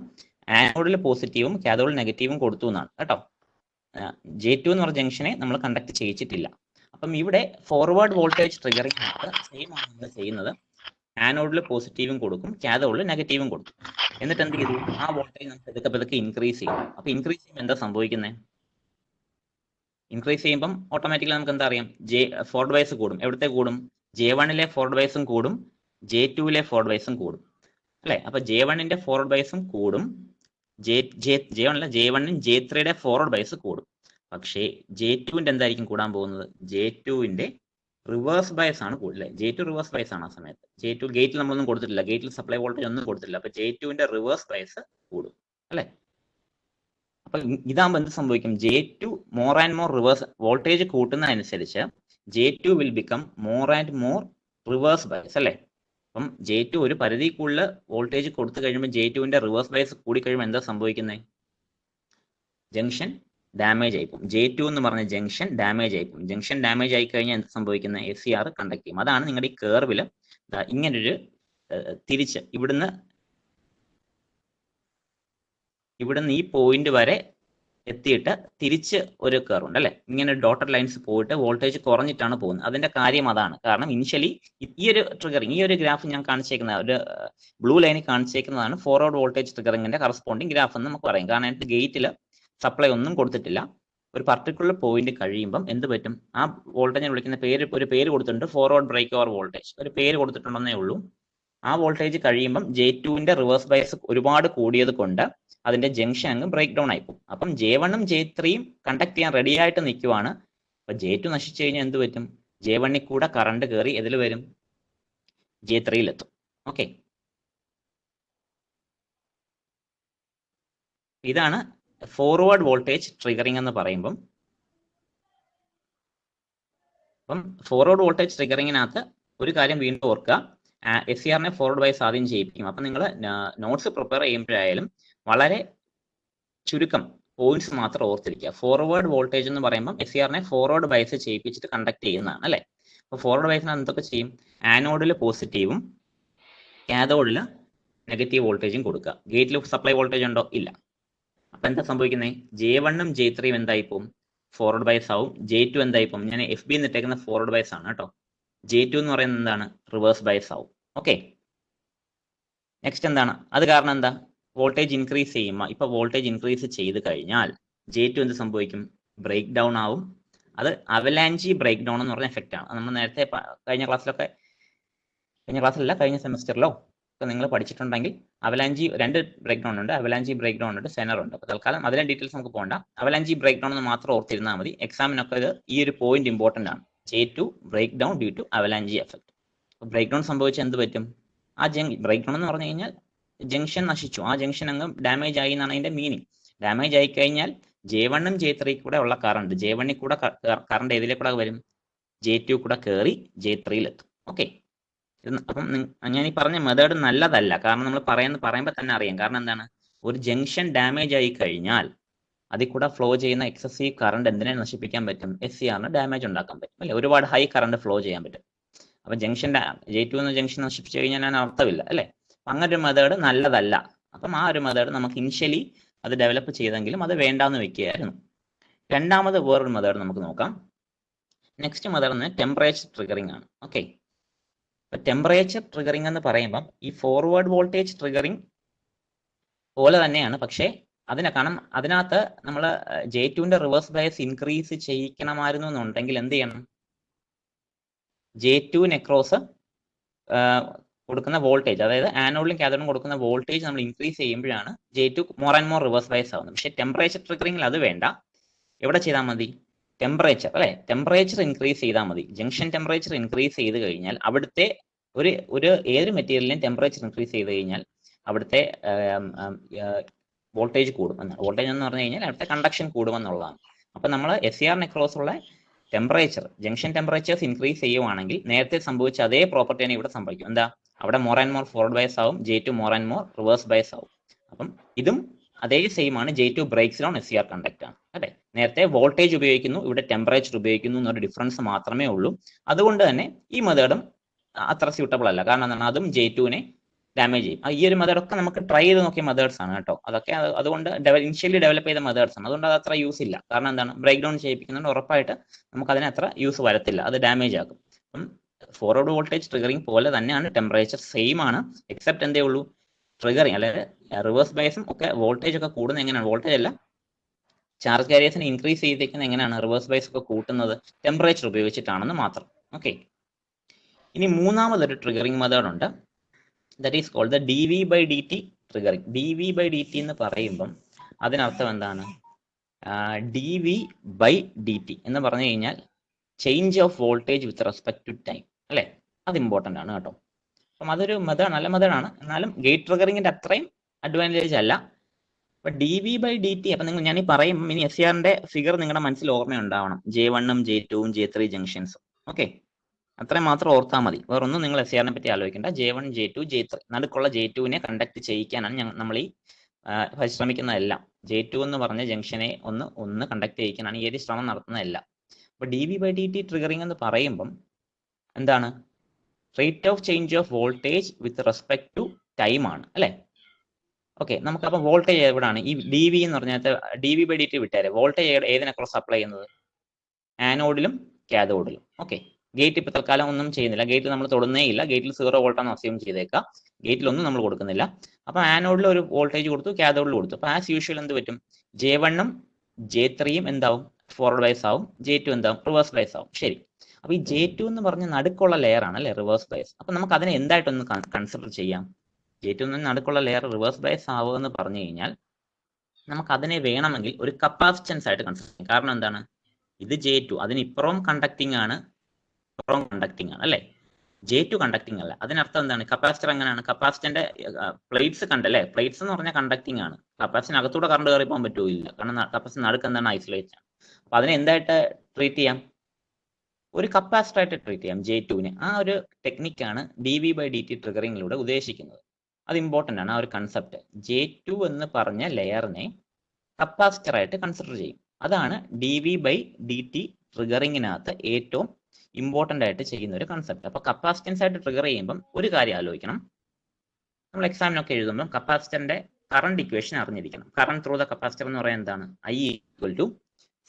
ആനോഡിൽ പോസിറ്റീവും കാഥോഡിൽ നെഗറ്റീവും കൊടുത്തു എന്നാണ് കേട്ടോ. J2 എന്ന് പറഞ്ഞ ജംഗ്ഷനെ നമ്മൾ കണ്ടക്ട് ചെയ്യിച്ചിട്ടില്ല. അപ്പം ഇവിടെ ഫോർവേഡ് വോൾട്ടേജ് ട്രിഗറിംഗ് സെയിം ആണ് നമ്മൾ ചെയ്യുന്നത്. ആനോഡിൽ പോസിറ്റീവും കൊടുക്കും, കാഥോഡിൽ നെഗറ്റീവും കൊടുക്കും. എന്നിട്ട് എന്ത് ചെയ്തു? ആ വോൾട്ടേജ് നമുക്ക് പതുക്കെ ഇൻക്രീസ് ചെയ്യും. അപ്പൊ ഇൻക്രീസ് ചെയ്യുമ്പോൾ എന്താ സംഭവിക്കുന്നത്? ഇൻക്രീസ് ചെയ്യുമ്പം ഓട്ടോമാറ്റിക്കലി നമുക്ക് എന്താ അറിയാം? ഫോർവേഡ് ബൈസ് കൂടും. എവിടത്തെ കൂടും? J1 ഫോർവേഡ് ബൈസും കൂടും, J2 ഫോർവേഡ് ബൈസും കൂടും അല്ലെ. അപ്പൊ J1 ഫോർവേഡ് ബൈസും കൂടും, J1 J3 ഫോർവേഡ് ബൈസ് കൂടും. പക്ഷേ J2 എന്തായിരിക്കും കൂടാൻ പോകുന്നത്? J2 റിവേഴ്സ് ബയസ് ആണ് കൂടുതൽ. J2 റിവേഴ്സ് ബയസ് ആണ്. ആ സമയത്ത് J2 ഗേറ്റിൽ നമ്മളൊന്നും കൊടുത്തിട്ടില്ല, ഗേറ്റിൽ സപ്ലൈ വോൾട്ടേജ് ഒന്നും കൊടുത്തിട്ടില്ല. അപ്പൊ J2 റിവേഴ്സ് ബയസ് കൂടും അല്ലെ. അപ്പൊ ഇതാകുമ്പോൾ എന്ത് സംഭവിക്കും? J2 more and more reverse voltage കൂട്ടുന്നതനുസരിച്ച് J2 will become more and more reverse bias അല്ലെ. അപ്പം J2 ഒരു പരിധി കൂടുതൽ വോൾട്ടേജ് കൊടുത്തു കഴിയുമ്പോൾ J2 റിവേഴ്സ് ബയസ് കൂടി കഴിയുമ്പോൾ എന്താ സംഭവിക്കുന്നത്? Junction damage ആയിപ്പോകും. J2 എന്ന് പറഞ്ഞ ജംഗ്ഷൻ ഡാമേജ് ആയിപ്പോകും. ജംഗ്ഷൻ ഡാമേജ് ആയി കഴിഞ്ഞാൽ എന്ത് സംഭവിക്കുന്നത്? എസ് സി ആർ കണ്ടക്ട് ചെയ്യും. അതാണ് നിങ്ങളുടെ ഈ കേർവിൽ ഇങ്ങനൊരു തിരിച്ച് ഇവിടുന്ന് ഈ പോയിന്റ് വരെ എത്തിയിട്ട് തിരിച്ച് ഒരു കർവ് ഉണ്ട് അല്ലെ. ഇങ്ങനെ ഡോട്ടഡ് ലൈൻസ് പോയിട്ട് വോൾട്ടേജ് കുറഞ്ഞിട്ടാണ് പോകുന്നത്. അതിന്റെ കാര്യം അതാണ്. കാരണം ഇനിഷ്യലി ഈ ഒരു ട്രിഗറിങ്, ഈ ഒരു ഗ്രാഫ് ഞാൻ കാണിച്ചേക്കുന്ന ഒരു ബ്ലൂ ലൈനിൽ കാണിച്ചേക്കുന്നതാണ് ഫോർവേഡ് വോൾട്ടേജ് ട്രിഗറിങ്ങിന്റെ കറസ്പോണ്ടിങ് ഗ്രാഫ് എന്ന് നമുക്ക് പറയും. കാരണം അതിനകത്ത് ഗേറ്റിൽ സപ്ലൈ ഒന്നും കൊടുത്തിട്ടില്ല. ഒരു പർട്ടിക്കുലർ പോയിന്റ് കഴിയുമ്പം എന്ത് പറ്റും? ആ വോൾട്ടേജിനെ വിളിക്കുന്ന ഒരു പേര് കൊടുത്തിട്ടുണ്ട്, ഫോർവേഡ് ബ്രേക്ക് ഓവർ വോൾട്ടേജ്. ഒരു പേര് കൊടുത്തിട്ടുണ്ടെന്നേ ഉള്ളൂ. ആ വോൾട്ടേജ് കഴിയുമ്പം J2 റിവേഴ്സ് ബയസ് ഒരുപാട് കൂടിയത് കൊണ്ട് അതിന്റെ ജംഗ്ഷൻ അങ്ങ് ബ്രേക്ക് ഡൗൺ ആയിപ്പോകും. അപ്പം J1 ഉം J3 കണ്ടക്ട് ചെയ്യാൻ റെഡി ആയിട്ട് നിൽക്കുവാണ്. അപ്പൊ J2 നശിച്ചു കഴിഞ്ഞാൽ എന്ത് പറ്റും? J1 കൂടെ കറണ്ട് കയറി ഇതിൽ വരും, J3 എത്തും. ഓക്കെ, ഇതാണ് ഫോർവേഡ് വോൾട്ടേജ് ട്രിഗറിംഗ് എന്ന് പറയുമ്പം. അപ്പം ഫോർവേഡ് വോൾട്ടേജ് ട്രിഗറിങ്ങിനകത്ത് ഒരു കാര്യം വീണ്ടും ഓർക്കുക, എസ് സി ആറിനെ ഫോർവേഡ് ബൈസ് ആദ്യം ചെയ്യിപ്പിക്കും. അപ്പം നിങ്ങൾ നോട്ട്സ് പ്രിപ്പയർ ചെയ്യുമ്പോഴായാലും വളരെ ചുരുക്കം പോയിന്റ്സ് മാത്രം ഓർത്തിരിക്കുക. ഫോർവേഡ് വോൾട്ടേജ് എന്ന് പറയുമ്പോൾ എസ് സി ആറിനെ ഫോർവേഡ് ബൈസ് ചെയ്യിപ്പിച്ചിട്ട് കണ്ടക്ട് ചെയ്യുന്നതാണ് അല്ലേ. അപ്പോൾ ഫോർവേഡ് ബൈസിന് എന്തൊക്കെ ചെയ്യും? ആനോഡിൽ പോസിറ്റീവും കാഥോഡിൽ നെഗറ്റീവ് വോൾട്ടേജും കൊടുക്കുക. ഗേറ്റിൽ സപ്ലൈ വോൾട്ടേജ് ഉണ്ടോ? ഇല്ല. അപ്പൊ എന്താ സംഭവിക്കുന്നത്? J1 ഉം J3 എന്തായി പോകും? ഫോർവേഡ് ബൈസ് ആവും. J2 എന്തായി പോകും? ഞാൻ FB എന്നിട്ടേക്കുന്ന ഫോർവേഡ് ബൈസ് ആണ് കേട്ടോ. J2 എന്ന് പറയുന്നത് എന്താണ്? റിവേഴ്സ് ബൈസ് ആവും. ഓക്കെ, നെക്സ്റ്റ് എന്താണ്? അത് കാരണം എന്താ? വോൾട്ടേജ് ഇൻക്രീസ് ചെയ്യുമ്പോൾ, ഇപ്പൊ വോൾട്ടേജ് ഇൻക്രീസ് ചെയ്ത് കഴിഞ്ഞാൽ J2 എന്ത് സംഭവിക്കും? ബ്രേക്ക് ഡൗൺ ആവും. അത് അവലാഞ്ചി ബ്രേക്ക് ഡൗൺ എന്ന് പറഞ്ഞ എഫക്റ്റ് ആണ്. നമ്മൾ നേരത്തെ കഴിഞ്ഞ സെമസ്റ്ററിലോ നിങ്ങൾ പഠിച്ചിട്ടുണ്ടെങ്കിൽ അവലാഞ്ചി രണ്ട് ബ്രേക്ക് ഡൗൺ ഉണ്ട്, അവലാഞ്ചി ബ്രേക്ക് ഡൗൺ ഉണ്ട്, സെനർ ഉണ്ട്. അപ്പോൾ തൽക്കാലം അതിലെ ഡീറ്റെയിൽസ് നമുക്ക് പോകണ്ട. അവലാഞ്ചി ബ്രേക്ക് ഡൗൺ എന്ന് മാത്രം ഓർത്തിരുന്നാൽ മതി. എക്സാമിനൊക്കെ ഇത് ഈ ഒരു പോയിന്റ് ഇമ്പോർട്ടന്റ് ആണ്. J2 break down due to avalanche effect. Break down സംഭവിച്ചാൽ എന്ത് പറ്റും? ആ ബ്രേക്ക് ഡൗൺ എന്ന് പറഞ്ഞു കഴിഞ്ഞാൽ ജംഗ്ഷൻ നശിച്ചു, ആ ജംഗ്ഷൻ അങ്ങ് ഡാമേജ് ആയി എന്നാണ് അതിന്റെ മീനിങ്. ഡാമേജ് ആയി കഴിഞ്ഞാൽ J1 J3 കൂടെ ഉള്ള കറണ്ട്, J1 കൂടെ കറണ്ട് ഏതിലെ കൂടെ വരും, J2 കൂടെ കയറി J3 എത്തും. ഓക്കെ, അപ്പം ഞാൻ ഈ പറഞ്ഞ മെത്തേഡ് നല്ലതല്ല. കാരണം നമ്മൾ പറയുമ്പോൾ തന്നെ അറിയാം. കാരണം എന്താണ്, ഒരു ജംഗ്ഷൻ ഡാമേജ് ആയി കഴിഞ്ഞാൽ അതിൽ കൂടെ ഫ്ലോ ചെയ്യുന്ന എക്സസീവ് കറണ്ട് എന്തിനെ നശിപ്പിക്കാൻ പറ്റും, SCRന് ഡാമേജ് ഉണ്ടാക്കാൻ പറ്റും അല്ലെ, ഒരുപാട് ഹൈ കറണ്ട് ഫ്ലോ ചെയ്യാൻ പറ്റും. അപ്പൊ ജംഗ്ഷൻ J2 എന്ന ജംഗ്ഷൻ നശിപ്പിച്ചു കഴിഞ്ഞാൽ ഞാൻ അർത്ഥമില്ല അല്ലെ. അങ്ങനെ ഒരു മെത്തേഡ് നല്ലതല്ല. അപ്പം ആ ഒരു മെത്തേഡ് നമുക്ക് ഇനിഷ്യലി അത് ഡെവലപ്പ് ചെയ്തെങ്കിലും അത് വേണ്ടാന്ന് വെക്കുകയായിരുന്നു. രണ്ടാമത് വേറൊരു മെത്തേഡ് നമുക്ക് നോക്കാം. നെക്സ്റ്റ് മെത്തേഡ് ടെമ്പറേച്ചർ ട്രിഗറിംഗ് ആണ്. ഓക്കെ, ടെമ്പറേച്ചർ ട്രിഗറിംഗ് എന്ന് പറയുമ്പം ഈ ഫോർവേഡ് വോൾട്ടേജ് ട്രിഗറിംഗ് പോലെ തന്നെയാണ്. പക്ഷേ കാരണം അതിനകത്ത് നമ്മൾ J2ന്റെ റിവേഴ്സ് ബയസ് ഇൻക്രീസ് ചെയ്യിക്കണമായിരുന്നു എന്നുണ്ടെങ്കിൽ എന്ത് ചെയ്യണം, J2 അക്രോസ് കൊടുക്കുന്ന വോൾട്ടേജ്, അതായത് ആനോഡിലും കാഥോഡിലും കൊടുക്കുന്ന വോൾട്ടേജ് നമ്മൾ ഇൻക്രീസ് ചെയ്യുമ്പോഴാണ് J2 more and more reverse bias ആവുന്നത്. പക്ഷേ ടെമ്പറേച്ചർ ട്രിഗറിംഗിൽ അത് വേണ്ട. എവിടെ ചെയ്താൽ മതി, ടെമ്പറേച്ചർ അല്ലെ, ടെമ്പറേച്ചർ ഇൻക്രീസ് ചെയ്താൽ മതി. ജംഗ്ഷൻ ടെമ്പറേച്ചർ ഇൻക്രീസ് ചെയ്ത് കഴിഞ്ഞാൽ അവിടുത്തെ ഏതൊരു മെറ്റീരിയലിനും ടെമ്പറേച്ചർ ഇൻക്രീസ് ചെയ്ത് കഴിഞ്ഞാൽ അവിടുത്തെ വോൾട്ടേജ് കൂടും എന്നാണ്. വോൾട്ടേജ് എന്ന് പറഞ്ഞു കഴിഞ്ഞാൽ അവിടുത്തെ കണ്ടക്ഷൻ കൂടുമെന്നുള്ളതാണ്. അപ്പൊ നമ്മൾ SCRന് അക്രോസ് ഉള്ള ടെമ്പറേച്ചർ, ജംഗ്ഷൻ ടെമ്പറേച്ചേഴ്സ് ഇൻക്രീസ് ചെയ്യുവാണെങ്കിൽ നേരത്തെ സംഭവിച്ച അതേ പ്രോപ്പർട്ടി തന്നെ ഇവിടെ സംഭവിക്കും. എന്താ, അവിടെ more and more forward bias ആവും, J2 more and more reverse bias ആവും. അപ്പം ഇതും അതേ സെയിം ആണ്. J2 breaks down SCR conduct ആണ് അല്ലെ. നേരത്തെ വോൾട്ടേജ് ഉപയോഗിക്കുന്നു, ഇവിടെ ടെമ്പറേച്ചർ ഉപയോഗിക്കുന്നു എന്നൊരു ഡിഫറൻസ് മാത്രമേ ഉള്ളൂ. അതുകൊണ്ട് തന്നെ ഈ മെത്തേഡും അത്ര സ്യൂട്ടബിൾ അല്ല. കാരണം എന്താണ്, അതും J2നെ ഡാമേജ് ചെയ്യും. ഈ ഒരു മെത്തേഡ് ഒക്കെ നമുക്ക് ട്രൈ ചെയ്ത് നോക്കിയ മെത്തേഡ്സ് ആണ് കേട്ടോ. അതൊക്കെ അതുകൊണ്ട് ഇനിഷ്യലി ഡെവലപ്പ് ചെയ്ത മെത്തേഡ്സ് ആണ്. അതുകൊണ്ട് അത് അത്ര യൂസ് ഇല്ല. കാരണം എന്താണ്, ബ്രേക്ക് ഡൗൺ ചെയ്യിപ്പിക്കുന്നുണ്ട്, ഉറപ്പായിട്ട് നമുക്ക് അതിന് അത്ര യൂസ് വരത്തില്ല, അത് ഡാമേജ് ആക്കും. അപ്പം ഫോർവേഡ് വോൾട്ടേജ് ട്രിഗറിംഗ് പോലെ തന്നെയാണ് ടെമ്പറേച്ചർ, സെയിം ആണ്. എക്സെപ്റ്റ് എന്തേ ഉള്ളൂ, ട്രിഗറിംഗ് അതായത് റിവേഴ്സ് ബയസും ഒക്കെ വോൾട്ടേജ് ഒക്കെ കൂടുന്നത് എങ്ങനെയാണ്, വോൾട്ടേജ് അല്ല ചാർജ് കാരിയേഴ്സിനെ ഇൻക്രീസ് ചെയ്തിരിക്കുന്നത് എങ്ങനെയാണ്, റിവേഴ്സ് ബയസ് ഒക്കെ കൂട്ടുന്നത് ടെമ്പറേച്ചർ ഉപയോഗിച്ചിട്ടാണെന്ന് മാത്രം. ഓക്കെ, ഇനി മൂന്നാമതൊരു ട്രിഗറിംഗ് മെത്തേഡ് ഉണ്ട്. That is called the dV/dt triggering. dV/dt എന്ന് പറയുമ്പം അതിനർത്ഥം എന്താണ്, dV/dt എന്ന് പറഞ്ഞു കഴിഞ്ഞാൽ change of voltage with respect to time അല്ലെ. അത് ഇമ്പോർട്ടൻ്റ് ആണ് കേട്ടോ. അപ്പം അതൊരു മെത്തേഡ്, നല്ല മെത്തേഡാണ്. എന്നാലും ഗേറ്റ് ട്രിഗറിങ്ങിന്റെ അത്രയും അഡ്വാൻറ്റേജ് അല്ല. അപ്പൊ dV/dt, അപ്പൊ ഞാൻ ഈ പറയും, ഇനി SCRന്റെ ഫിഗർ നിങ്ങളുടെ മനസ്സിൽ ഓർമ്മയുണ്ടാവണം, J1 J2 J3 junctions. Okay, അത്രയും മാത്രം ഓർത്താൽ മതി. വേറൊന്നും നിങ്ങൾ SCRനെ പറ്റി ആലോചിക്കേണ്ട. J1 J2 J3 നടുക്കുള്ള J2നെ കണ്ടക്ട് ചെയ്യിക്കാനാണ് നമ്മൾ ഈ പരിശ്രമിക്കുന്നതെല്ലാം. J2 എന്ന് പറഞ്ഞ ജംഗ്ഷനെ ഒന്ന് കണ്ടക്ട് ചെയ്യിക്കാനാണ് ഈ ഒരു ശ്രമം നടത്തുന്നതെല്ലാം. അപ്പൊ dV/dt ട്രിഗറിംഗ് എന്ന് പറയുമ്പം എന്താണ്, rate of change of voltage with respect to time ആണ് അല്ലെ. ഓക്കെ, നമുക്കപ്പം വോൾട്ടേജ് എവിടെയാണ്, ഈ dV എന്ന് പറഞ്ഞാൽ dV/dt വിട്ടേരെ, വോൾട്ടേജ് ഏതിനൊക്കെ സപ്ലൈ ചെയ്യുന്നത്, ആനോഡിലും കാഥോഡിലും. ഓക്കെ, ഗേറ്റ് ഇപ്പൊ തൽക്കാലം ഒന്നും ചെയ്യുന്നില്ല, ഗേറ്റ് നമ്മൾ തൊടുന്നേ ഇല്ല. ഗേറ്റിൽ 0 വോൾട്ടാണ് അസ്യൂം ചെയ്തേക്കാം, ഗേറ്റിലൊന്നും നമ്മൾ കൊടുക്കുന്നില്ല. അപ്പൊ ആനോഡിൽ ഒരു വോൾട്ടേജ് കൊടുത്തു, കാഥോഡിൽ കൊടുത്തു. അപ്പൊ ആസ് യൂഷ്വൽ എന്ത് പറ്റും, J1 J3 എന്താവും, ഫോർവേഡ് ബയസ് ആവും, J2 എന്താവും, റിവേഴ്സ് ബയസ് ആവും. ശരി, അപ്പൊ ഈ J2 എന്ന് പറഞ്ഞ നടുക്കുള്ള ലെയർ ആണ് അല്ലെ, റിവേഴ്സ് ബയസ്. അപ്പൊ നമുക്ക് അതിനെ എന്തായിട്ടൊന്ന് കൺസിഡർ ചെയ്യാം. J2 എന്ന് നടുക്കുള്ള ലെയർ റിവേഴ്സ് ബയസ് ആവുക എന്ന് പറഞ്ഞു കഴിഞ്ഞാൽ നമുക്ക് അതിനെ വേണമെങ്കിൽ ഒരു കപ്പാസിറ്റൻസ് ആയിട്ട് കൺസിഡർ ചെയ്യാം. കാരണം എന്താണ്, ഇത് J2 അതിനിപ്പുറം കണ്ടക്ടിങ് ആണ്, കണ്ടക്ടിങ് ആണ് അല്ലെ. J2 കണ്ടക്ടിങ് അല്ല. അതിനർത്ഥം എന്താണ്, കപ്പാസിറ്റർ എങ്ങനെയാണ്, കപ്പാസിറ്ററിന്റെ പ്ലേറ്റ്സ് കണ്ടല്ലേ, പ്ലേറ്റ്സ് എന്ന് പറഞ്ഞാൽ കണ്ടക്ടിങ് ആണ്. കപ്പാസിറ്ററിന് അകത്തൂടെ കറണ്ട് കയറി പോകാൻ പറ്റുമോ, ഇല്ല. കാരണം കപ്പാസിറ്റർ നടുക്ക് എന്താണ്, ഐസൊലേറ്റ് ആണ്. അപ്പൊ അതിനെ എന്തായിട്ട് ട്രീറ്റ് ചെയ്യാം, ഒരു കപ്പാസിറ്റർ ആയിട്ട് ട്രീറ്റ് ചെയ്യാം J2നെ. ആ ഒരു ടെക്നിക്കാണ് dV/dt ട്രിഗറിങ്ങിലൂടെ ഉദ്ദേശിക്കുന്നത്. അത് ഇമ്പോർട്ടൻ്റ് ആണ്, ആ ഒരു കൺസെപ്റ്റ്. J2 എന്ന് പറഞ്ഞ ലെയറിനെ കപ്പാസിറ്റർ ആയിട്ട് കൺസിഡർ ചെയ്യും. അതാണ് dV/dt ട്രിഗറിങ്ങിനകത്ത് ഏറ്റവും ഇമ്പോർട്ടൻ്റ് ആയിട്ട് ചെയ്യുന്ന ഒരു കൺസെപ്റ്റ്. അപ്പൊ കപ്പാസിറ്റൻസ് ആയിട്ട് ട്രിഗർ ചെയ്യുമ്പം ഒരു കാര്യം ആലോചിക്കണം, നമ്മൾ എക്സാമിനൊക്കെ എഴുതുമ്പോൾ കപ്പാസിറ്ററിന്റെ കറണ്ട് ഇക്വേഷൻ അറിഞ്ഞിരിക്കണം. കറണ്ട് ത്രൂ ദ കപ്പാസിറ്റർ എന്ന് പറയുന്നത് എന്താണ്, I =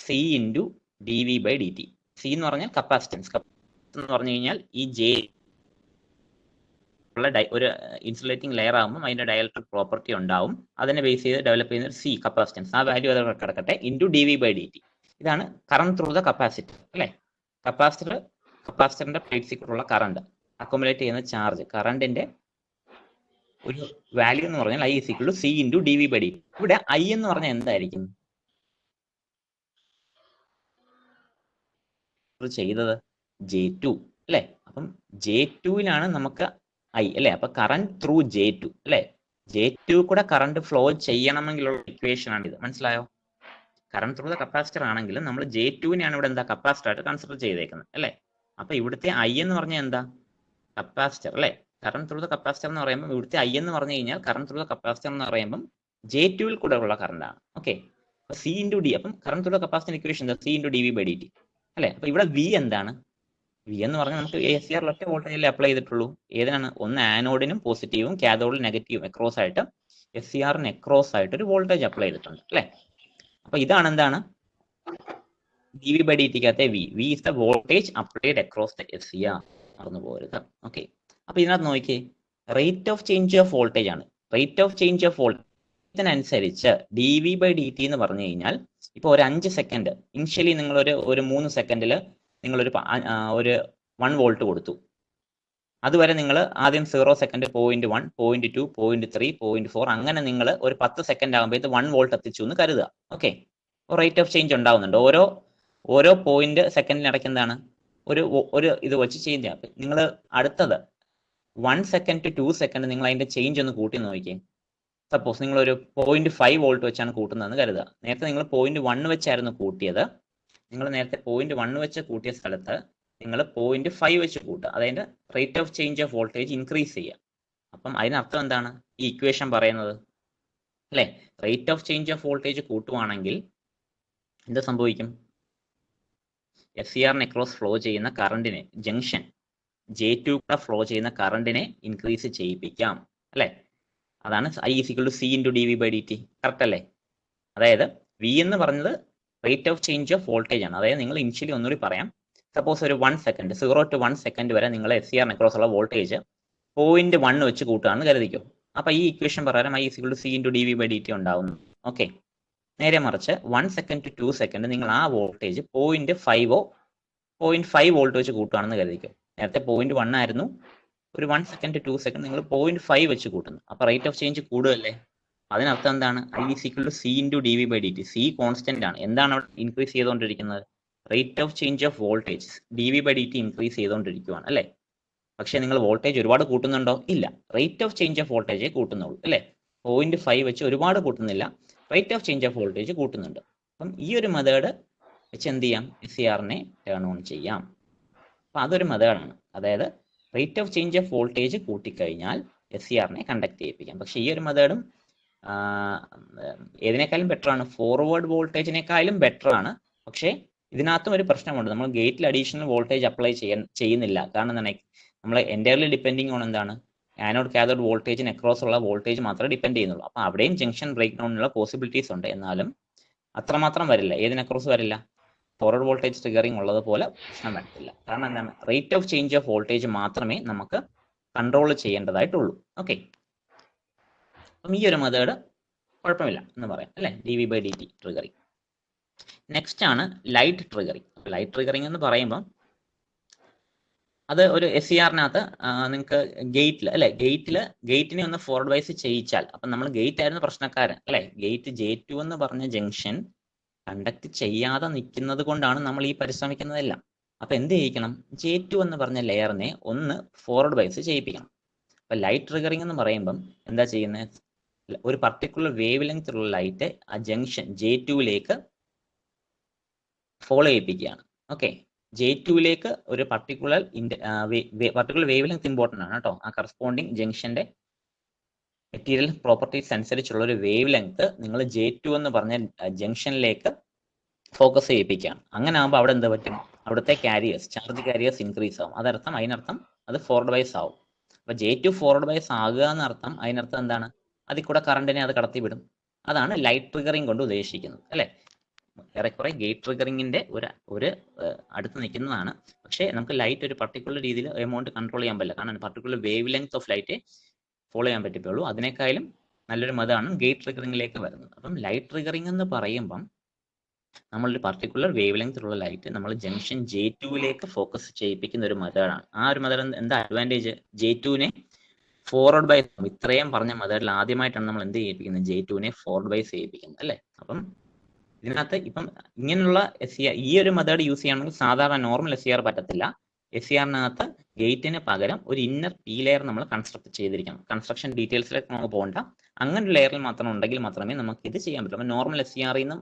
C × dV/dt. C എന്ന് പറഞ്ഞാൽ കപ്പാസിറ്റൻസ് എന്ന് പറഞ്ഞു കഴിഞ്ഞാൽ ഈ J ഒരു ഇൻസുലേറ്റിംഗ് ലെയർ ആകുമ്പോൾ അതിന്റെ ഡയലക്ട്രിക് പ്രോപ്പർട്ടി ഉണ്ടാവും. അതിനെ ബേസ് ചെയ്ത് ഡെവലപ്പ് ചെയ്യുന്ന C കപ്പാസിറ്റൻസ്, ആ വാല്യൂ അത് കിടക്കട്ടെ, × dV/dt. ഇതാണ് കറണ്ട് ത്രൂ ദ കപ്പാസിറ്റർ അല്ലെ. കപ്പാസിറ്ററിന്റെ പ്ലേറ്റ്സിലുള്ള കറണ്ട്, അക്കോമുലേറ്റ് ചെയ്യുന്ന ചാർജ്, കറണ്ടിന്റെ ഒരു വാല്യൂ എന്ന് പറഞ്ഞാൽ I = C × dV/dt. ഇവിടെ I എന്ന് പറഞ്ഞാൽ എന്തായിരിക്കും ചെയ്തത്, J2 അല്ലെ. അപ്പം J2ലാണ് നമുക്ക് I അല്ലെ. അപ്പൊ കറണ്ട് ത്രൂ J2 അല്ലെ, J2 കൂടെ കറണ്ട് ഫ്ലോ ചെയ്യണമെങ്കിലുള്ള ഇക്വേഷൻ ആണ് ഇത്. മനസ്സിലായോ? കറണ്ട് ത്രൂ ദ കപ്പാസിറ്റർ ആണെങ്കിലും നമ്മൾ J2-നെയാണ് ഇവിടെ എന്താ കപ്പാസിറ്റർ ആയിട്ട് കൺസിഡർ ചെയ്തേക്കുന്നത് അല്ലേ. അപ്പൊ ഇവിടുത്തെ I എന്ന് പറഞ്ഞാൽ എന്താ കപ്പാസിറ്റർ അല്ലേ. കറണ്ട് ത്രൂ ദ കപ്പാസിറ്റർ എന്ന് പറയുമ്പോൾ ഇവിടുത്തെ I എന്ന് പറഞ്ഞു കഴിഞ്ഞാൽ കറണ്ട് ത്രൂ ദ കപ്പാസിറ്റർ എന്ന് പറയുമ്പോൾ J2-ൽ കൂടെ ഉള്ള കറണ്ട് ആണ്. ഓക്കെ, അപ്പൊ C ഇൻറ്റു ഡി, അപ്പം current through the capacitor equation എന്താ C ഇൻറ്റു dV/dt അല്ലേ. അപ്പൊ ഇവിടെ V എന്താണ്? V എന്ന് പറഞ്ഞാൽ നമുക്ക് SCR ഒറ്റ വോൾട്ടേജിൽ അപ്ലൈ ചെയ്തിട്ടുള്ളൂ. ഏതാണ്? ഒന്ന് ആനോഡിനും പോസിറ്റീവും കാഥോഡിനും നെഗറ്റീവും അക്രോസ് ആയിട്ട് SCRന് അക്രോസ് ആയിട്ട് ഒരു വോൾട്ടേജ് അപ്ലൈ ചെയ്തിട്ടുണ്ട് അല്ലേ. അപ്പൊ ഇതാണ് എന്താണ് dV/dt-കകത്തെ V is the voltage applied across the SCR. മറന്നു പോകരുത്. ഓക്കെ, അപ്പൊ ഇതിനകത്ത് നോക്കിയേ, rate of change of voltage ആണ്. Rate of change of voltage ഇതിനനുസരിച്ച് dV/dt എന്ന് പറഞ്ഞു കഴിഞ്ഞാൽ ഇപ്പൊ ഒരു 5 സെക്കൻഡ് ഇനിഷ്യലി നിങ്ങൾ ഒരു 3 സെക്കൻഡിൽ നിങ്ങളൊരു 1 വോൾട്ട് കൊടുത്തു. അതുവരെ നിങ്ങൾ ആദ്യം 0 സെക്കൻഡ് 0.1 0.2 0.3 0.4 അങ്ങനെ നിങ്ങൾ ഒരു 10 സെക്കൻഡ് ആകുമ്പോൾ 1 വോൾട്ട് എത്തിച്ചു എന്ന് കരുതുക. ഓക്കെ, റേറ്റ് ഓഫ് ചേഞ്ച് ഉണ്ടാവുന്നുണ്ട്. ഓരോ പോയിന്റ് സെക്കൻഡിനിടയ്ക്ക് എന്താണ് ഒരു ഇത് വെച്ച് ചേഞ്ച് ആകും. നിങ്ങൾ അടുത്തത് 1 സെക്കൻഡ് ടു 2 സെക്കൻഡ് നിങ്ങൾ അതിന്റെ ചേഞ്ച് ഒന്ന് കൂട്ടി നോക്കിയേ. സപ്പോസ് നിങ്ങൾ ഒരു 0.5 വോൾട്ട് വെച്ചാണ് കൂട്ടുന്നതെന്ന് കരുതുക. നേരത്തെ നിങ്ങൾ 0.1 വെച്ചായിരുന്നു കൂട്ടിയത്. നിങ്ങൾ നേരത്തെ 0.1 വെച്ച് കൂട്ടിയ സ്ഥലത്ത് നിങ്ങൾ 0.5 വെച്ച് കൂട്ടുക. അതായത് rate of change of voltage increase ചെയ്യുക. അപ്പം അതിനർത്ഥം എന്താണ് ഈ ഇക്വേഷൻ പറയുന്നത് അല്ലെ. Rate of change of voltage കൂട്ടുവാണെങ്കിൽ എന്ത് സംഭവിക്കും? SCRന് അക്രോസ് ഫ്ലോ ചെയ്യുന്ന കറണ്ടിനെ, ജംഗ്ഷൻ J2 കൂടെ ഫ്ലോ ചെയ്യുന്ന കറണ്ടിനെ ഇൻക്രീസ് ചെയ്യിപ്പിക്കാം അല്ലെ. അതാണ് I is equal to C into dV/dt. Correct അല്ലേ? അതായത് V എന്ന് പറഞ്ഞത് rate of change of voltage ആണ്. അതായത് നിങ്ങൾ ഇനിഷ്യലി ഒന്നുകൂടി പറയാം. സപ്പോസ് ഒരു 1 സെക്കൻഡ് 0 to 1 സെക്കൻഡ് വരെ നിങ്ങൾ SCRന് അക്രോസ് ഉള്ള വോൾട്ടേജ് 0.1 വെച്ച് കൂട്ടുകയാണെന്ന് കരുതിക്കോ. അപ്പൊ ഈ ഇക്വേഷൻ പ്രകാരം I is equal to C into dV/dt ഉണ്ടാവുന്നു. ഓക്കെ, നേരെ മറിച്ച് 1 സെക്കൻഡ് ടു 2 സെക്കൻഡ് നിങ്ങൾ ആ വോൾട്ടേജ് 0.5 വോൾട്ട് വെച്ച് കൂട്ടുകയാണെന്ന് കരുതിക്കോ. നേരത്തെ 0.1 ആയിരുന്നു. ഒരു 1 സെക്കൻഡ് ടു 2 സെക്കൻഡ് നിങ്ങൾ 0.5 വെച്ച് കൂട്ടുന്നു. അപ്പൊ റേറ്റ് ഓഫ് ചേഞ്ച് കൂടുകയല്ലേ. അതിനർത്ഥം എന്താണ്? I is equal to C into dV/dt. C constant ആണ്. എന്താണ് അവിടെ ഇൻക്രീസ് ചെയ്തുകൊണ്ടിരിക്കുന്നത്? Rate of change of voltage dV/dt increase ചെയ്തുകൊണ്ടിരിക്കുകയാണ് അല്ലേ. പക്ഷെ നിങ്ങൾ വോൾട്ടേജ് ഒരുപാട് കൂട്ടുന്നുണ്ടോ? ഇല്ല. Rate of change of voltage കൂട്ടുന്നുള്ളൂ അല്ലേ. 0.5 വെച്ച് ഒരുപാട് കൂട്ടുന്നില്ല, rate of change of voltage കൂട്ടുന്നുണ്ട്. അപ്പം ഈ ഒരു മെത്തേഡ് വെച്ച് എന്ത് ചെയ്യാം? SCRനെ ടേൺ ഓൺ ചെയ്യാം. അപ്പം അതൊരു മെത്തേഡാണ്. അതായത് rate of change of voltage കൂട്ടിക്കഴിഞ്ഞാൽ SCRനെ കണ്ടക്ട് ചെയ്യിപ്പിക്കാം. പക്ഷെ ഈ ഒരു മെത്തേഡും ഏതിനേക്കാളും ബെറ്റർ ആണ്? ഫോർവേഡ് വോൾട്ടേജിനേക്കാളും ബെറ്റർ ആണ്. പക്ഷേ ഇതിനകത്തും ഒരു പ്രശ്നമുണ്ട്. നമ്മൾ ഗേറ്റിൽ അഡീഷണൽ വോൾട്ടേജ് അപ്ലൈ ചെയ്യുന്നില്ല. കാരണം എന്താണ്? നമ്മൾ എൻറ്റയർലി ഡിപ്പെൻഡിങ് ഓൺ എന്താണ്? ആനോഡ് കാഥോഡ് വോൾട്ടേജിന് അക്രോസ് ഉള്ള വോൾട്ടേജ് മാത്രമേ ഡിപ്പെൻഡ് ചെയ്യുന്നുള്ളൂ. അപ്പോൾ അവിടെയും ജംഗ്ഷൻ ബ്രേക്ക് ഡൗണിനുള്ള പോസിബിലിറ്റീസ് ഉണ്ട്. എന്നാലും അത്രമാത്രം വരില്ല. ഏതിന് അക്രോസ് വരില്ല? ഫോർവേഡ് വോൾട്ടേജ് ട്രിഗറിങ് ഉള്ളതുപോലെ പ്രശ്നം വരത്തില്ല. കാരണം എന്താണ്? Rate of change of voltage മാത്രമേ നമുക്ക് കൺട്രോൾ ചെയ്യേണ്ടതായിട്ടുള്ളൂ. ഓക്കെ, അപ്പം ഈ ഒരു മെത്തേഡ് കുഴപ്പമില്ല എന്ന് പറയാം അല്ലേ. dV/dt triggering. നെക്സ്റ്റ് ആണ് ലൈറ്റ് ട്രിഗറിങ്. ലൈറ്റ് ട്രിഗറിങ് എന്ന് പറയുമ്പോൾ അത് ഒരു SCRനകത്ത് നിങ്ങൾക്ക് ഗേറ്റിനെ ഒന്ന് ഫോർവേഡ് വൈസ് ചെയ്യിച്ചാൽ, അപ്പം നമ്മൾ ഗേറ്റ് ആയിരുന്നു പ്രശ്നക്കാരൻ അല്ലെ. ഗേറ്റ് J2 എന്ന് പറഞ്ഞ ജംഗ്ഷൻ കണ്ടക്ട് ചെയ്യാതെ നിൽക്കുന്നത് കൊണ്ടാണ് നമ്മൾ ഈ പരിശ്രമിക്കുന്നതെല്ലാം. അപ്പൊ എന്ത് ചെയ്യിക്കണം? J2 എന്ന് പറഞ്ഞ ലെയറിനെ ഒന്ന് ഫോർവേഡ് വൈസ് ചെയ്യിപ്പിക്കണം. അപ്പൊ ലൈറ്റ് ട്രിഗറിങ് എന്ന് പറയുമ്പം എന്താ ചെയ്യുന്നത്? ഒരു പർട്ടിക്കുലർ വേവ് ലെങ്ത് ഉള്ള ലൈറ്റ് ആ ജംഗ്ഷൻ J2ലേക്ക് ഫോളോ ചെയ്യിപ്പിക്കുകയാണ്. ഓക്കെ, J2ലേക്ക് ഒരു പർട്ടിക്കുലർ വേവ് ലെങ്ത് ഇമ്പോർട്ടൻ്റ് ആണ് കേട്ടോ. ആ കറസ്പോണ്ടിങ് ജംഗ്ഷന്റെ മെറ്റീരിയൽ പ്രോപ്പർട്ടീസ് അനുസരിച്ചുള്ള ഒരു വേവ് ലെങ്ത് നിങ്ങൾ J2 എന്ന് പറഞ്ഞ ജംഗ്ഷനിലേക്ക് ഫോക്കസ് ചെയ്യിപ്പിക്കുകയാണ്. അങ്ങനെ ആകുമ്പോൾ അവിടെ എന്താ പറ്റും? അവിടുത്തെ ചാർജ് കാരിയേഴ്സ് ഇൻക്രീസ് ആവും. അതിനർത്ഥം അത് ഫോർവേഡ് വൈസ് ആവും. അപ്പൊ J2 ഫോർവേഡ് വൈസ് ആകുക എന്നർത്ഥം, അതിനർത്ഥം എന്താണ്? അതിൽ കൂടെ കറണ്ടിനെ അത് കടത്തിവിടും. അതാണ് ലൈറ്റ് ട്രിഗറിങ് കൊണ്ട് ഉദ്ദേശിക്കുന്നത് അല്ലെ. ഏറെക്കുറെ ഗേറ്റ് ട്രിഗറിങ്ങിന്റെ ഒരു അടുത്ത് നിൽക്കുന്നതാണ്. പക്ഷേ നമുക്ക് ലൈറ്റ് ഒരു പർട്ടിക്കുലർ രീതിയിൽ എമൗണ്ട് കൺട്രോൾ ചെയ്യാൻ പറ്റില്ല. കാരണം particular wave length of light follow ചെയ്യാൻ പറ്റുള്ളൂ. അതിനേക്കാളും നല്ലൊരു മെത്തേഡാണ് ഗേറ്റ് ട്രിഗറിങ്ങിലേക്ക് വരുന്നത്. അപ്പം ലൈറ്റ് ട്രിഗറിങ് എന്ന് പറയുമ്പം നമ്മളൊരു പർട്ടിക്കുലർ വേവ് ലെങ്ത് ഉള്ള ലൈറ്റ് നമ്മൾ ജംഗ്ഷൻ J2ലേക്ക് ഫോക്കസ് ചെയ്യിപ്പിക്കുന്ന ഒരു മെത്തേഡാണ്. ആ ഒരു മെത്തേഡ് എന്താ അഡ്വാൻറ്റേജ്? J2നെ ഫോർവേഡ് ബൈസ്, ഇത്രയും പറഞ്ഞ മെത്തേഡിൽ ആദ്യമായിട്ടാണ് നമ്മൾ എന്ത് ചെയ്യിപ്പിക്കുന്നത്? J2നെ ഫോർവേഡ് ബൈസ് ചെയ്യിപ്പിക്കുന്നത് അല്ലേ. അപ്പം ഇതിനകത്ത് ഇപ്പം ഇങ്ങനെയുള്ള SCR ഈ ഒരു മെത്തേഡ് യൂസ് ചെയ്യുകയാണെങ്കിൽ സാധാരണ നോർമൽ SCR പറ്റത്തില്ല. SCRനകത്ത് ഗേറ്റിന് പകരം ഒരു ഇന്നർ P ലെയർ നമ്മൾ കൺസ്ട്രക്ട് ചെയ്തിരിക്കണം. കൺസ്ട്രക്ഷൻ ഡീറ്റെയിൽസിലേക്ക് നമുക്ക് പോകണ്ട. അങ്ങനെ ഒരു ലെയറിൽ മാത്രം ഉണ്ടെങ്കിൽ മാത്രമേ നമുക്ക് ഇത് ചെയ്യാൻ പറ്റൂ. അപ്പം നോർമൽ SCRൽ നിന്നും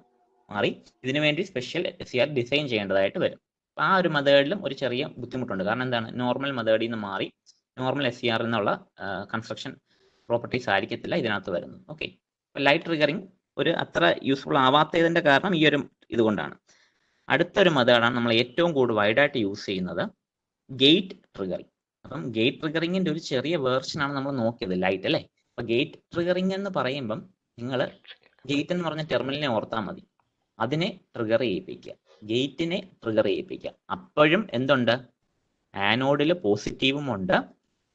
മാറി ഇതിനു വേണ്ടി സ്പെഷ്യൽ SCR ഡിസൈൻ ചെയ്യേണ്ടതായിട്ട് വരും. അപ്പോൾ ആ ഒരു മെത്തേഡിലും ഒരു ചെറിയ ബുദ്ധിമുട്ടുണ്ട്. കാരണം എന്താണ്, നോർമൽ മെത്തേഡിൽ നിന്ന് മാറി നോർമൽ SCR എന്നുള്ള കൺസ്ട്രക്ഷൻ പ്രോപ്പർട്ടീസ് ആയിരിക്കത്തില്ല ഇതിനകത്ത് വരുന്നത്. ഓക്കെ, അപ്പോൾ ലൈറ്റ് ട്രിഗറിങ് ഒരു അത്ര യൂസ്ഫുൾ ആവാത്തതിൻ്റെ കാരണം ഈ ഒരു ഇതുകൊണ്ടാണ്. അടുത്തൊരു മെത്തേഡാണ് നമ്മൾ ഏറ്റവും കൂടുതൽ വൈഡായിട്ട് യൂസ് ചെയ്യുന്നത്, ഗേറ്റ് ട്രിഗറിങ്. അപ്പം ഗേറ്റ് ട്രിഗറിങ്ങിൻ്റെ ഒരു ചെറിയ വേർഷനാണ് നമ്മൾ നോക്കിയത്, ലൈറ്റ് അല്ലേ. അപ്പോൾ ഗേറ്റ് ട്രിഗറിങ് എന്ന് പറയുമ്പം നിങ്ങൾ ഗേറ്റ് എന്ന് പറഞ്ഞ ടെർമിനലിനെ ഓർത്താൽ മതി, അതിനെ ട്രിഗർ ചെയ്യിപ്പിക്കുക, ഗേറ്റിനെ ട്രിഗർ ചെയ്യിപ്പിക്കുക. അപ്പോഴും എന്തുണ്ട്, ആനോഡിൽ പോസിറ്റീവും ഉണ്ട്,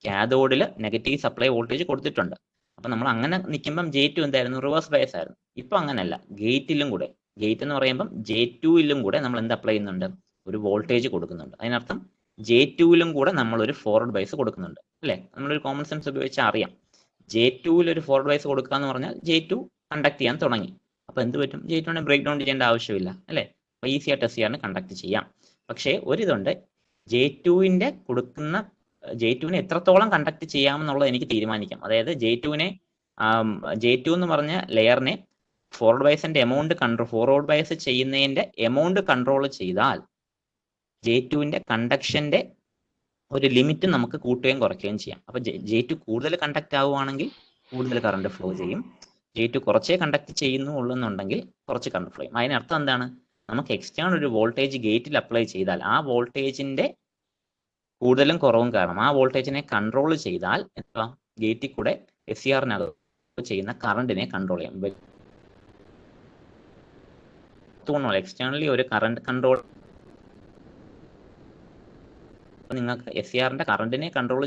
കാഥോഡിൽ നെഗറ്റീവ് സപ്ലൈ വോൾട്ടേജ് കൊടുത്തിട്ടുണ്ട്. അപ്പം നമ്മൾ അങ്ങനെ നിൽക്കുമ്പം J2 എന്തായിരുന്നു, റിവേഴ്സ് ബയസ് ആയിരുന്നു. ഇപ്പം അങ്ങനെയല്ല, ഗേറ്റിലും കൂടെ, ഗേറ്റ് എന്ന് പറയുമ്പം J2ലും കൂടെ നമ്മൾ എന്ത് അപ്ലൈ ചെയ്യുന്നുണ്ട്, ഒരു വോൾട്ടേജ് കൊടുക്കുന്നുണ്ട്. അതിനർത്ഥം J2ലും കൂടെ നമ്മളൊരു ഫോർവേഡ് ബയസ് കൊടുക്കുന്നുണ്ട് അല്ലേ. നമ്മളൊരു കോമൺ സെൻസ് ഉപയോഗിച്ചാൽ അറിയാം, J2ൽ ഒരു ഫോർവേഡ് ബയസ് കൊടുക്കുക എന്ന് പറഞ്ഞാൽ J2 കണ്ടക്ട് ചെയ്യാൻ തുടങ്ങി. അപ്പോൾ എന്ത് പറ്റും, J2നെ ബ്രേക്ക് ഡൗൺ ചെയ്യേണ്ട ആവശ്യമില്ല അല്ലേ. അപ്പോൾ ഈസി ആയിട്ട് SCRനെ കണ്ടക്ട് ചെയ്യാം. പക്ഷേ ഒരിതുണ്ട്, J2ന്റെ കൊടുക്കുന്ന J2നെ എത്രത്തോളം കണ്ടക്ട് ചെയ്യാമെന്നുള്ളത് എനിക്ക് തീരുമാനിക്കാം. അതായത് J2 എന്ന് പറഞ്ഞ ലെയറിനെ ഫോർവേഡ് ബയസിന്റെ എമൗണ്ട് ഫോർവേഡ് ബയസ് ചെയ്യുന്നതിന്റെ എമൗണ്ട് കൺട്രോൾ ചെയ്താൽ J2ന്റെ കണ്ടക്ഷന്റെ ഒരു ലിമിറ്റ് നമുക്ക് കൂട്ടുകയും കുറയ്ക്കുകയും ചെയ്യാം. അപ്പൊ J2 കൂടുതൽ കണ്ടക്ട് ആവുകയാണെങ്കിൽ കൂടുതൽ കറണ്ട് ഫ്ലോ ചെയ്യും, J2 കുറച്ചേ കണ്ടക്ട് ചെയ്യുന്നുണ്ടെങ്കിൽ കുറച്ച് കറണ്ട് ഫ്ലോ ചെയ്യും. അതിനർത്ഥം എന്താണ്, നമുക്ക് എക്സ്റ്റേണൽ ഒരു വോൾട്ടേജ് ഗേറ്റിൽ അപ്ലൈ ചെയ്താൽ ആ വോൾട്ടേജിന്റെ കൂടുതലും കുറവും കാരണം ആ വോൾട്ടേജിനെ കൺട്രോൾ ചെയ്താൽ എന്താ, ഗേറ്റിൽ കൂടെ SCRനകത്ത് ചെയ്യുന്ന കറണ്ടിനെ കൺട്രോൾ ചെയ്യാം. എക്സ്റ്റേണലി ഒരു കറണ്ട് കൺട്രോൾ നിങ്ങൾക്ക് SCRന്റെ കറണ്ടിനെ കൺട്രോൾ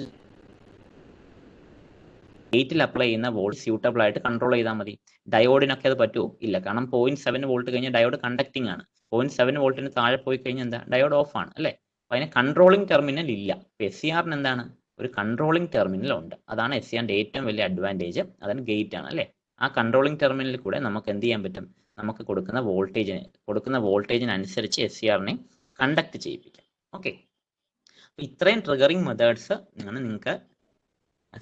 ഗേറ്റിൽ അപ്ലൈ ചെയ്യുന്ന വോൾട്ട് സ്യൂട്ടബിൾ ആയിട്ട് കൺട്രോൾ ചെയ്താൽ മതി. ഡയോഡിനൊക്കെ അത് പറ്റുമോ? ഇല്ല, കാരണം 0.7 വോൾട്ട് കഴിഞ്ഞാൽ ഡയോഡ് കണ്ടക്ടിങ് ആണ്. 0.7 വോൾട്ടിന് താഴെ പോയി കഴിഞ്ഞാൽ എന്താ, ഡയോഡ് ഓഫ് ആണ് അല്ലേ. അപ്പൊ അതിന് കൺട്രോളിങ് ടെർമിനൽ ഇല്ല. SCRന് എന്താണ്, ഒരു കൺട്രോളിങ് ടെർമിനൽ ഉണ്ട്. അതാണ് SCRന്റെ ഏറ്റവും വലിയ അഡ്വാൻറ്റേജ്. അതാണ് ഗേറ്റ് ആണ് അല്ലേ. ആ കൺട്രോളിങ് ടെർമിനലിൽ കൂടെ നമുക്ക് എന്ത് ചെയ്യാൻ പറ്റും, നമുക്ക് കൊടുക്കുന്ന വോൾട്ടേജിനനുസരിച്ച് SCRനെ കണ്ടക്ട് ചെയ്യിപ്പിക്കാം. ഓക്കെ, ഇത്രയും ട്രിഗറിങ് മെത്തേഡ്സ് ആണ് നിങ്ങൾക്ക്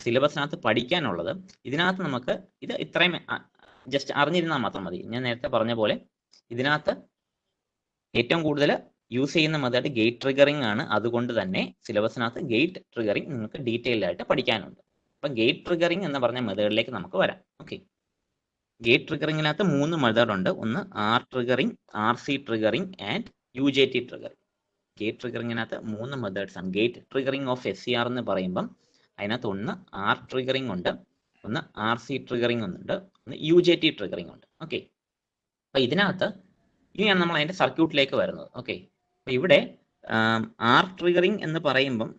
സിലബസിനകത്ത് പഠിക്കാനുള്ളത്. ഇതിനകത്ത് നമുക്ക് ഇത് ഇത്രയും ജസ്റ്റ് അറിഞ്ഞിരുന്നാൽ മാത്രം മതി. ഞാൻ നേരത്തെ പറഞ്ഞ പോലെ ഇതിനകത്ത് ഏറ്റവും കൂടുതൽ യൂസ് ചെയ്യുന്ന മെത്തേഡ് ഗേറ്റ് ട്രിഗറിങ് ആണ്. അതുകൊണ്ട് തന്നെ സിലബസിനകത്ത് ഗേറ്റ് ട്രിഗറിങ് നിങ്ങൾക്ക് ഡീറ്റെയിൽഡ് ആയിട്ട് പഠിക്കാനുണ്ട്. അപ്പം ഗേറ്റ് ട്രിഗറിങ് എന്ന് പറഞ്ഞ മെത്തേഡിലേക്ക് നമുക്ക് വരാം. ഓക്കെ, ഗേറ്റ് ട്രിഗറിങ്ങിനകത്ത് 3 മെത്തേഡ് ഉണ്ട്. ഒന്ന് R triggering, RC triggering and UJT triggering. Gate ട്രിഗറിങ്ങിനകത്ത് 3 മെത്തേഡ്സ് ആണ്. ഗേറ്റ് ട്രിഗറിങ് ഓഫ് SCR എന്ന് പറയുമ്പം അതിനകത്ത് ഒന്ന് R ട്രിഗറിങ് ഉണ്ട്, ഒന്ന് RC ട്രിഗറിങ് ഉണ്ട്, ഒന്ന് UJT ട്രിഗറിങ് ഉണ്ട്. ഓക്കെ, അപ്പൊ ഇതിനകത്ത് ഇനിയാണ് നമ്മൾ അതിന്റെ സർക്യൂട്ടിലേക്ക് വരുന്നത്. ഓക്കെ, അപ്പൊ ഇവിടെ R ട്രിഗറിങ് എന്ന് പറയുമ്പം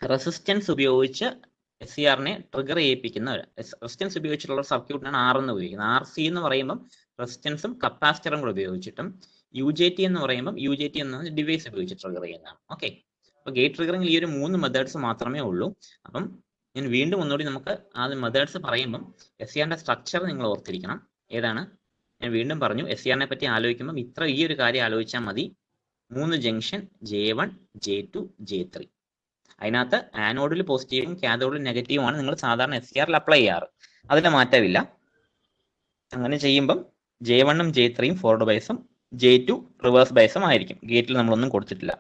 റെസിസ്റ്റൻസ് ഉപയോഗിച്ച് SCRനെ ട്രിഗർ ചെയ്യിപ്പിക്കുന്ന റെസിസ്റ്റൻസ് ഉപയോഗിച്ചിട്ടുള്ള സർക്യൂട്ടിനാണ് R എന്ന് ഉപയോഗിക്കുന്നത്. RC എന്ന് പറയുമ്പം റെസിസ്റ്റൻസും കപ്പാസിറ്ററും കൂടെ ഉപയോഗിച്ചിട്ടും, UJT എന്ന് പറയുമ്പം UJT എന്ന ഡിവൈസ് ഉപയോഗിച്ച് ട്രിഗർ ചെയ്യുന്നതാണ്. ഓക്കെ, അപ്പൊ ഗേറ്റ് ട്രിഗറിംഗിൽ ഈ ഒരു 3 മെത്തേഡ്സ് മാത്രമേ ഉള്ളൂ. അപ്പം ഞാൻ വീണ്ടും ഒന്നുകൂടി നമുക്ക് ആ മെത്തേഡ്സ് പറയുമ്പം SCRന്റെ സ്ട്രക്ചർ നിങ്ങൾ ഓർത്തിരിക്കണം. ഏതാണ്, ഞാൻ വീണ്ടും പറഞ്ഞു, SCRനെ പറ്റി ആലോചിക്കുമ്പം ഈ ഒരു കാര്യം ആലോചിച്ചാൽ മതി. 3 ജംഗ്ഷൻ J1, J2, J3. അതിനകത്ത് ആനോഡിൽ പോസിറ്റീവും കാഥോഡിൽ നെഗറ്റീവും ആണ് നിങ്ങൾ സാധാരണ SCRൽ അപ്ലൈ ചെയ്യാറ്. അതിന് മാറ്റമില്ല. അങ്ങനെ ചെയ്യുമ്പം J1ഉം J3യും ഫോർവേഡ് ബയസും J2 റിവേഴ്സ് ബയസും ആയിരിക്കും. ഗേറ്റിൽ നമ്മളൊന്നും കൊടുത്തിട്ടില്ല.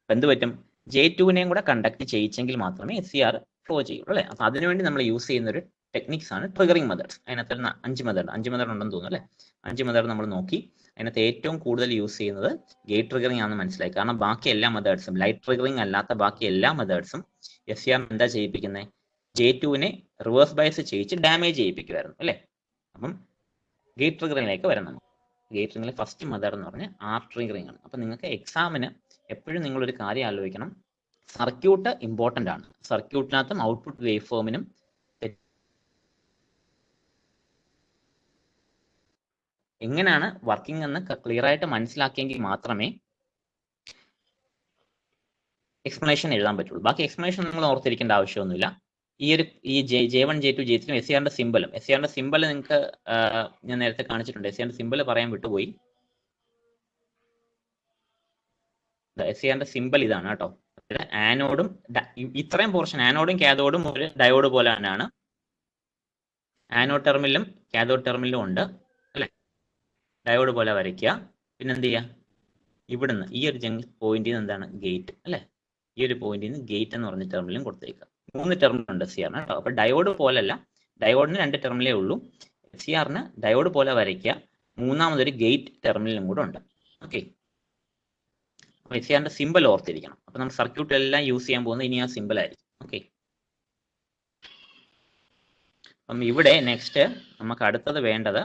അപ്പം എന്ത് പറ്റും, J2നെയും കൂടെ കണ്ടക്ട് ചെയ്യിച്ചെങ്കിൽ മാത്രമേ SCR ഫ്ലോ ചെയ്യൂ അല്ലേ. അപ്പൊ അതിനുവേണ്ടി നമ്മൾ യൂസ് ചെയ്യുന്ന ഒരു ടെക്നിക്സ് ആണ് ട്രിഗറിംഗ് മെത്തേഡ്സ്. അതിനകത്ത് 5 മെത്തേഡ് ഉണ്ടെന്ന് തോന്നുന്നു അല്ലേ. 5 മെത്തേഡ് നമ്മൾ നോക്കി. അതിനകത്ത് ഏറ്റവും കൂടുതൽ യൂസ് ചെയ്യുന്നത് ഗേറ്റ് ട്രിഗറിംഗ് ആണെന്ന് മനസ്സിലായി. കാരണം ബാക്കി എല്ലാ മെത്തേഡ്സും, ലൈറ്റ് ട്രിഗറിംഗ് അല്ലാത്ത ബാക്കി എല്ലാ മെത്തേഡ്സും SCR എന്താ ചെയ്യിപ്പിക്കുന്നത്, J2നെ റിവേഴ്സ് ബയസ് ചെയ്യിച്ച് ഡാമേജ് ചെയ്യിപ്പിക്കുമായിരുന്നു അല്ലേ. അപ്പം ഗേറ്റ് ട്രിഗറിംഗിലേക്ക് വരാം. നമുക്ക് ഗേറ്റ് ട്രിഗറിംഗിലെ ഫസ്റ്റ് മെത്തേഡ് എന്ന് പറഞ്ഞാൽ R ട്രിഗറിംഗ് ആണ്. അപ്പം നിങ്ങൾക്ക് എക്സാമിന് എപ്പോഴും നിങ്ങളൊരു കാര്യം ആലോചിക്കണം, സർക്യൂട്ട് ഇമ്പോർട്ടൻ്റ് ആണ്. സർക്യൂട്ടിനകത്തും ഔട്ട്പുട്ട് വേവ് ഫോമിനും എങ്ങനെയാണ് വർക്കിംഗ് എന്ന് ക്ലിയർ ആയിട്ട് മനസ്സിലാക്കിയെങ്കിൽ മാത്രമേ എക്സ്പ്ലനേഷൻ എഴുതാൻ പറ്റുള്ളൂ. ബാക്കി എക്സ്പ്ലനേഷൻ നിങ്ങൾ ഓർത്തിരിക്കേണ്ട ആവശ്യമൊന്നുമില്ല. ഈ J1, J2, J3 SCRന്റെ സിമ്പൽ നിങ്ങൾക്ക് ഞാൻ നേരത്തെ കാണിച്ചിട്ടുണ്ട്. SCRന്റെ സിമ്പൽ പറയാൻ വിട്ടുപോയി. SCRന്റെ സിമ്പൽ ഇതാണ് കേട്ടോ. ആനോഡും ഇത്രയും പോർഷൻ ആനോഡും കാഥോഡും ഒരു ഡയോഡ് പോലെ തന്നെയാണ്. ആനോഡ് ടെർമിനലും കാഥോഡ് ടെർമിനലും ഉണ്ട് അല്ലെ. ഡയോഡ് പോലെ വരയ്ക്കുക. പിന്നെ എന്ത് ചെയ്യുക, ഇവിടുന്ന് ഈ ഒരു പോയിന്റിൽ നിന്ന് എന്താണ് ഗേറ്റ് അല്ലേ, ഈ ഒരു പോയിന്റിൽ നിന്ന് ഗേറ്റ് എന്ന് പറഞ്ഞ ടെർമിനലും കൊടുത്തേക്കുക. 3 ടെർമിനൽ ഉണ്ട് SCR കേട്ടോ. അപ്പൊ ഡയോഡ് പോലല്ല, ഡയോഡിന് 2 ടെർമിനലേ ഉള്ളൂ. SCRന് ഡയോഡ് പോലെ വരയ്ക്കുക, മൂന്നാമതൊരു ഗേറ്റ് ടെർമിനലും കൂടെ ഉണ്ട്. ഓക്കെ, അപ്പൊ SCRന്റെ സിമ്പിൾ ഓർത്തിരിക്കണം. അപ്പൊ നമ്മൾ സർക്യൂട്ടിലെല്ലാം യൂസ് ചെയ്യാൻ പോകുന്നത് ഇനി ആ സിമ്പിൾ ആയിരിക്കും. ഓക്കെ, അപ്പം ഇവിടെ നെക്സ്റ്റ് നമുക്ക് അടുത്തത് വേണ്ടത്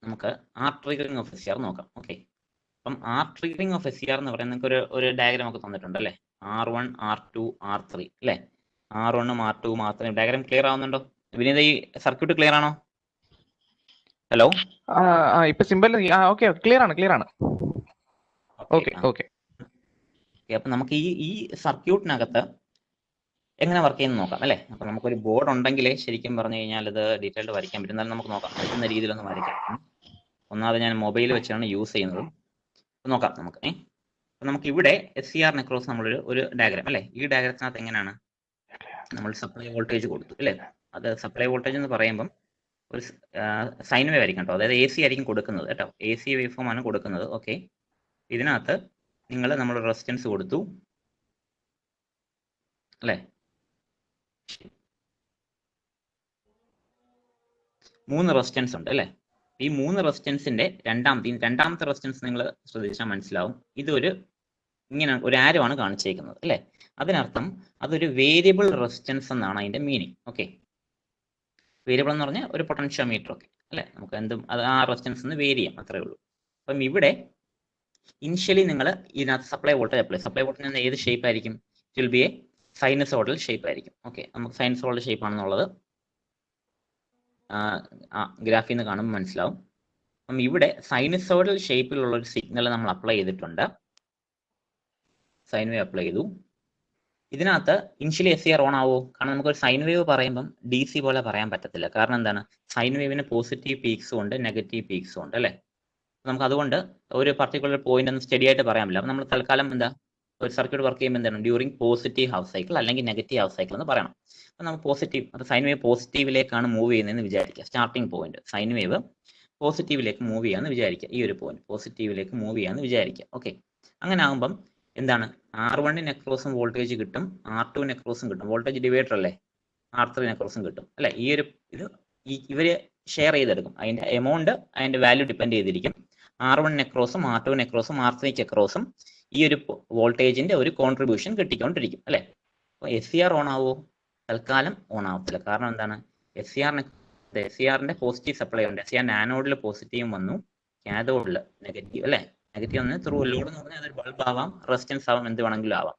നമുക്ക് ആർ ട്രിഗറിംഗ് ഓഫ് SCR നോക്കാം. ഓക്കെ, അപ്പം ആർ ട്രിഗറിംഗ് ഓഫ് SCR എന്ന് പറയുന്നത് നിങ്ങൾക്ക് ഒരു ഡയഗ്രാം ഒക്കെ തന്നിട്ടുണ്ട് അല്ലേ, R1 R2 R3 അല്ലേ. R1 R2 R3 diagram clear ആവുന്നുണ്ടോ? വിനീത, ഈ സർക്യൂട്ട് ക്ലിയർ ആണോ? ഹലോ, ഇപ്പൊ സിമ്പിൾ ഓക്കെ ക്ലിയർ ആണ്. ഓക്കെ ഓക്കെ, അപ്പൊ നമുക്ക് ഈ സർക്യൂട്ടിനകത്ത് എങ്ങനെ വർക്ക് ചെയ്യുന്നത് നോക്കാം അല്ലേ. അപ്പൊ നമുക്കൊരു ബോർഡ് ഉണ്ടെങ്കിലേ ശരിക്കും പറഞ്ഞു കഴിഞ്ഞാൽ ഇത് ഡീറ്റെയിൽഡ് വരയ്ക്കാൻ പറ്റും. എന്നാലും നമുക്ക് നോക്കാം, പറ്റുന്ന രീതിയിലൊന്ന് വരയ്ക്കാം. ഒന്നാമത് ഞാൻ മൊബൈൽ വെച്ചാണ് യൂസ് ചെയ്യുന്നത്. നോക്കാം നമുക്ക്. അപ്പൊ നമുക്ക് ഇവിടെ SCR അക്രോസ് നമ്മളൊരു ഡയഗ്രാം അല്ലേ. ഈ ഡയഗ്രത്തിനകത്ത് എങ്ങനെയാണ് നമ്മൾ സപ്ലൈ വോൾട്ടേജ് കൊടുത്തു അല്ലേ. അത് സപ്ലൈ വോൾട്ടേജ് എന്ന് പറയുമ്പം ഒരു സൈൻ വേവ് ആയിരിക്കും കേട്ടോ, അതായത് AC ആയിരിക്കും കൊടുക്കുന്നത് കേട്ടോ, AC വേവ് ഫോം ആണ് കൊടുക്കുന്നത്. ഓക്കെ, ഇതിനകത്ത് നമ്മൾ റെസിസ്റ്റൻസ് കൊടുത്തു അല്ലേ. 3 റെസിസ്റ്റൻസ് ഉണ്ട് അല്ലേ. ഈ 3 റെസിസ്റ്റൻസിന്റെ രണ്ടാമത്തെ റെസിസ്റ്റൻസ് നിങ്ങൾ ശ്രദ്ധിച്ചാൽ മനസ്സിലാവും, ഇതൊരു ഇങ്ങനെ ഒരു ആരോ ആണ് കാണിച്ചേക്കുന്നത് അല്ലേ. അതിനർത്ഥം അതൊരു വേരിയബിൾ റെസിസ്റ്റൻസ് എന്നാണ് അതിന്റെ മീനിങ്. ഓക്കെ, വേരിയബിൾ എന്ന് പറഞ്ഞാൽ ഒരു പൊട്ടൻഷ്യോമീറ്റർ ഒക്കെ അല്ലേ, നമുക്ക് എന്തും അത് ആ റെസിസ്റ്റൻസ് ഒന്ന് വേരി ചെയ്യാം, അത്രേ ഉള്ളൂ. അപ്പം ഇവിടെ ഇനിഷ്യലി നിങ്ങൾ ഇതിനകത്ത് സപ്ലൈ വോൾട്ടേജ് ഏത് ഷേപ്പ് ആയിരിക്കും? It will be A sinusoidal shape ആയിരിക്കും. ഓക്കെ, നമുക്ക് സൈനസോഡൽ ഷേപ്പ് ആണെന്നുള്ളത് ഗ്രാഫിൽ നിന്ന് കാണുമ്പോൾ മനസ്സിലാവും. അപ്പം ഇവിടെ സൈനസോഡൽ ഷേപ്പിലുള്ള ഒരു സിഗ്നൽ നമ്മൾ അപ്ലൈ ചെയ്തിട്ടുണ്ട്, സൈൻ വേവ് അപ്ലൈ ചെയ്തു. ഇതിനകത്ത് ഇനിഷ്യലി SCR ഓൺ ആവോ? കാരണം നമുക്കൊരു സൈൻ വേവ് പറയുമ്പം DC പോലെ പറയാൻ പറ്റത്തില്ല. കാരണം എന്താണ്, സൈൻ വേവിന് പോസിറ്റീവ് പീക്സും ഉണ്ട് നെഗറ്റീവ് പീക്സും ഉണ്ട് അല്ലേ. നമുക്ക് അതുകൊണ്ട് ഒരു പർട്ടിക്കുലർ പോയിന്റ് ഒന്നും സ്റ്റഡി ആയിട്ട് പറയാൻ പറ്റില്ല. അപ്പം നമ്മൾ തൽക്കാലം ഒരു സർക്യൂട്ട് വർക്ക് ചെയ്യുമ്പോൾ എന്താണ്, ഡ്യൂറിങ് പോസിറ്റീവ് ഹാഫ് സൈക്കിൾ അല്ലെങ്കിൽ നെഗറ്റീവ് ഹാഫ് സൈക്കിൾ എന്ന് പറയണം. അപ്പം നമുക്ക് പോസിറ്റീവ്, അത് സൈൻ വേവ് പോസിറ്റീവിലേക്കാണ് മൂവ് ചെയ്യുന്നതെന്ന് വിചാരിക്കുക. സ്റ്റാർട്ടിംഗ് പോയിന്റ് സൈൻ വേവ് പോസിറ്റീവിലേക്ക് മൂവ് ചെയ്യാന്ന് വിചാരിക്കുക. ഈ ഒരു പോയിന്റ് പോസിറ്റീവിലേക്ക് മൂവ് ചെയ്യാന്ന് വിചാരിക്കുക. ഓക്കെ, അങ്ങനെ ആകുമ്പം എന്താണ്, R1 അക്രോസും വോൾട്ടേജ് കിട്ടും, R2 അക്രോസും കിട്ടും. വോൾട്ടേജ് ഡിവൈഡർ അല്ലേ, R3 അക്രോസും കിട്ടും അല്ലെ. ഈ ഒരു ഇവര് ഷെയർ ചെയ്തെടുക്കും. അതിന്റെ എമൗണ്ട് അതിന്റെ വാല്യൂ ഡിപ്പെൻഡ് ചെയ്തിരിക്കും. R1 അക്രോസും R2 അക്രോസും R3 അക്രോസും ഈ ഒരു വോൾട്ടേജിന്റെ ഒരു കോൺട്രിബ്യൂഷൻ കിട്ടിക്കൊണ്ടിരിക്കും അല്ലെ. അപ്പോൾ SCR ഓൺ ആവോ? തൽക്കാലം ഓൺ ആവത്തില്ല. കാരണം എന്താണ്, SCRന്റെ പോസിറ്റീവ് സപ്ലൈ ഉണ്ട്. SCR ആനോഡിൽ പോസിറ്റീവും വന്നു, കാഥോഡിൽ നെഗറ്റീവ് അല്ലെ. നെഗറ്റീവ് വന്ന് ത്രൂ ലോഡ് എന്ന് പറഞ്ഞാൽ അതൊരു ബൾബ് ആവാം, റെസിസ്റ്റൻസ് ആവാം, എന്ത് വേണമെങ്കിലും ആവാം.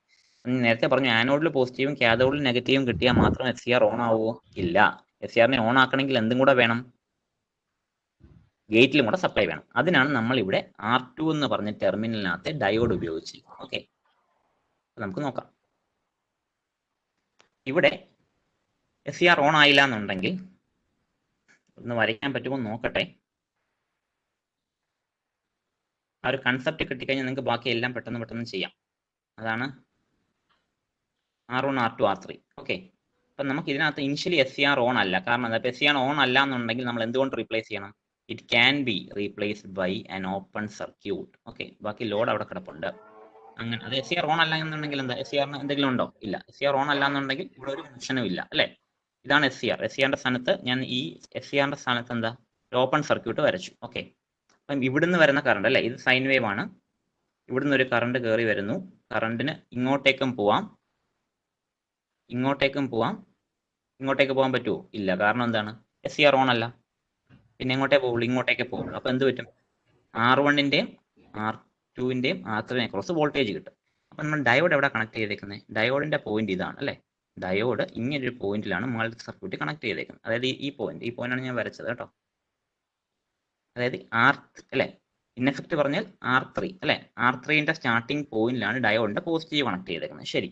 നേരത്തെ പറഞ്ഞു ആനോഡിൽ പോസിറ്റീവും കാഥോഡിൽ നെഗറ്റീവും കിട്ടിയാൽ മാത്രം SCR ഓൺ ആവുമോ? ഇല്ല. SCRനെ ഓൺ ആക്കണമെങ്കിൽ എന്തും കൂടെ വേണം, ഗേറ്റിലും കൂടെ സപ്ലൈ വേണം. അതിനാണ് നമ്മൾ ഇവിടെ R2 എന്ന് പറഞ്ഞ ടെർമിനലിനകത്തെ ഡയോഡ് ഉപയോഗിച്ചത്. ഓക്കെ, നമുക്ക് നോക്കാം. ഇവിടെ SCR ഓൺ ആയില്ല എന്നുണ്ടെങ്കിൽ ഒന്ന് വരയ്ക്കാൻ പറ്റുമോ നോക്കട്ടെ. ആ ഒരു കൺസെപ്റ്റ് കിട്ടിക്കഴിഞ്ഞാൽ നിങ്ങൾക്ക് ബാക്കി എല്ലാം പെട്ടെന്ന് ചെയ്യാം. അതാണ് R1 R2 R3. ഓക്കെ, അപ്പം നമുക്ക് ഇതിനകത്ത് ഇനിഷ്യലി SCR ഓൺ അല്ല. കാരണം എന്താ, SCR ഓൺ അല്ല എന്നുണ്ടെങ്കിൽ നമ്മൾ എന്തുകൊണ്ട് റീപ്ലേസ് ചെയ്യണം? It can be replaced by an open circuit. Okay, ബാക്കി ലോഡ് അവിടെ കിടപ്പുണ്ട്. അങ്ങനെ അത് SCR ഓൺ അല്ല എന്നുണ്ടെങ്കിൽ എന്താ, SCRന് എന്തെങ്കിലും ഉണ്ടോ? ഇല്ല. SCR ഓൺ അല്ല എന്നുണ്ടെങ്കിൽ ഇവിടെ ഒരു കണക്ഷനും ഇല്ല അല്ലേ. ഇതാണ് SCRന്റെ സ്ഥാനത്ത് ഞാൻ ഈ SCRന്റെ സ്ഥാനത്ത് എന്താ, ഓപ്പൺ സർക്യൂട്ട് വരച്ചു. ഓക്കെ, അപ്പം ഇവിടുന്ന് വരുന്ന കറണ്ട് അല്ലേ, ഇത് സൈൻ വേവ് ആണ്. ഇവിടുന്ന് ഒരു കറണ്ട് കയറി വരുന്നു. കറണ്ടിന് ഇങ്ങോട്ടേക്കും പോവാം, ഇങ്ങോട്ടേക്ക് പോകാൻ പറ്റുമോ? ഇല്ല. കാരണം എന്താണ്, SCR ഓൺ അല്ല. പിന്നെ എങ്ങോട്ടേ പോകുള്ളൂ, ഇങ്ങോട്ടേക്ക് പോകുള്ളൂ. അപ്പൊ എന്ത് പറ്റും, R1ന്റെയും R2ന്റെയും R3 അക്രോസ് വോൾട്ടേജ് കിട്ടും. അപ്പൊ നമ്മൾ ഡയോഡ് എവിടെ കണക്ട് ചെയ്തേക്കുന്നത്? ഡയോഡിന്റെ പോയിന്റ് ഇതാണ് അല്ലെ. ഡയോഡ് ഇങ്ങനൊരു പോയിന്റിലാണ് മൾട്ടി സർക്യൂട്ട് കണക്ട് ചെയ്തേക്കുന്നത്. അതായത് ഈ പോയിന്റാണ് ഞാൻ വരച്ചത് കേട്ടോ. അതായത് അല്ലെ, ഇൻ എഫക്ട് പറഞ്ഞാൽ R3 അല്ലെ. R3ന്റെ സ്റ്റാർട്ടിംഗ് പോയിന്റിലാണ് ഡയോഡിന്റെ പോസിറ്റീവ് കണക്ട് ചെയ്തേക്കുന്നത്. ശരി,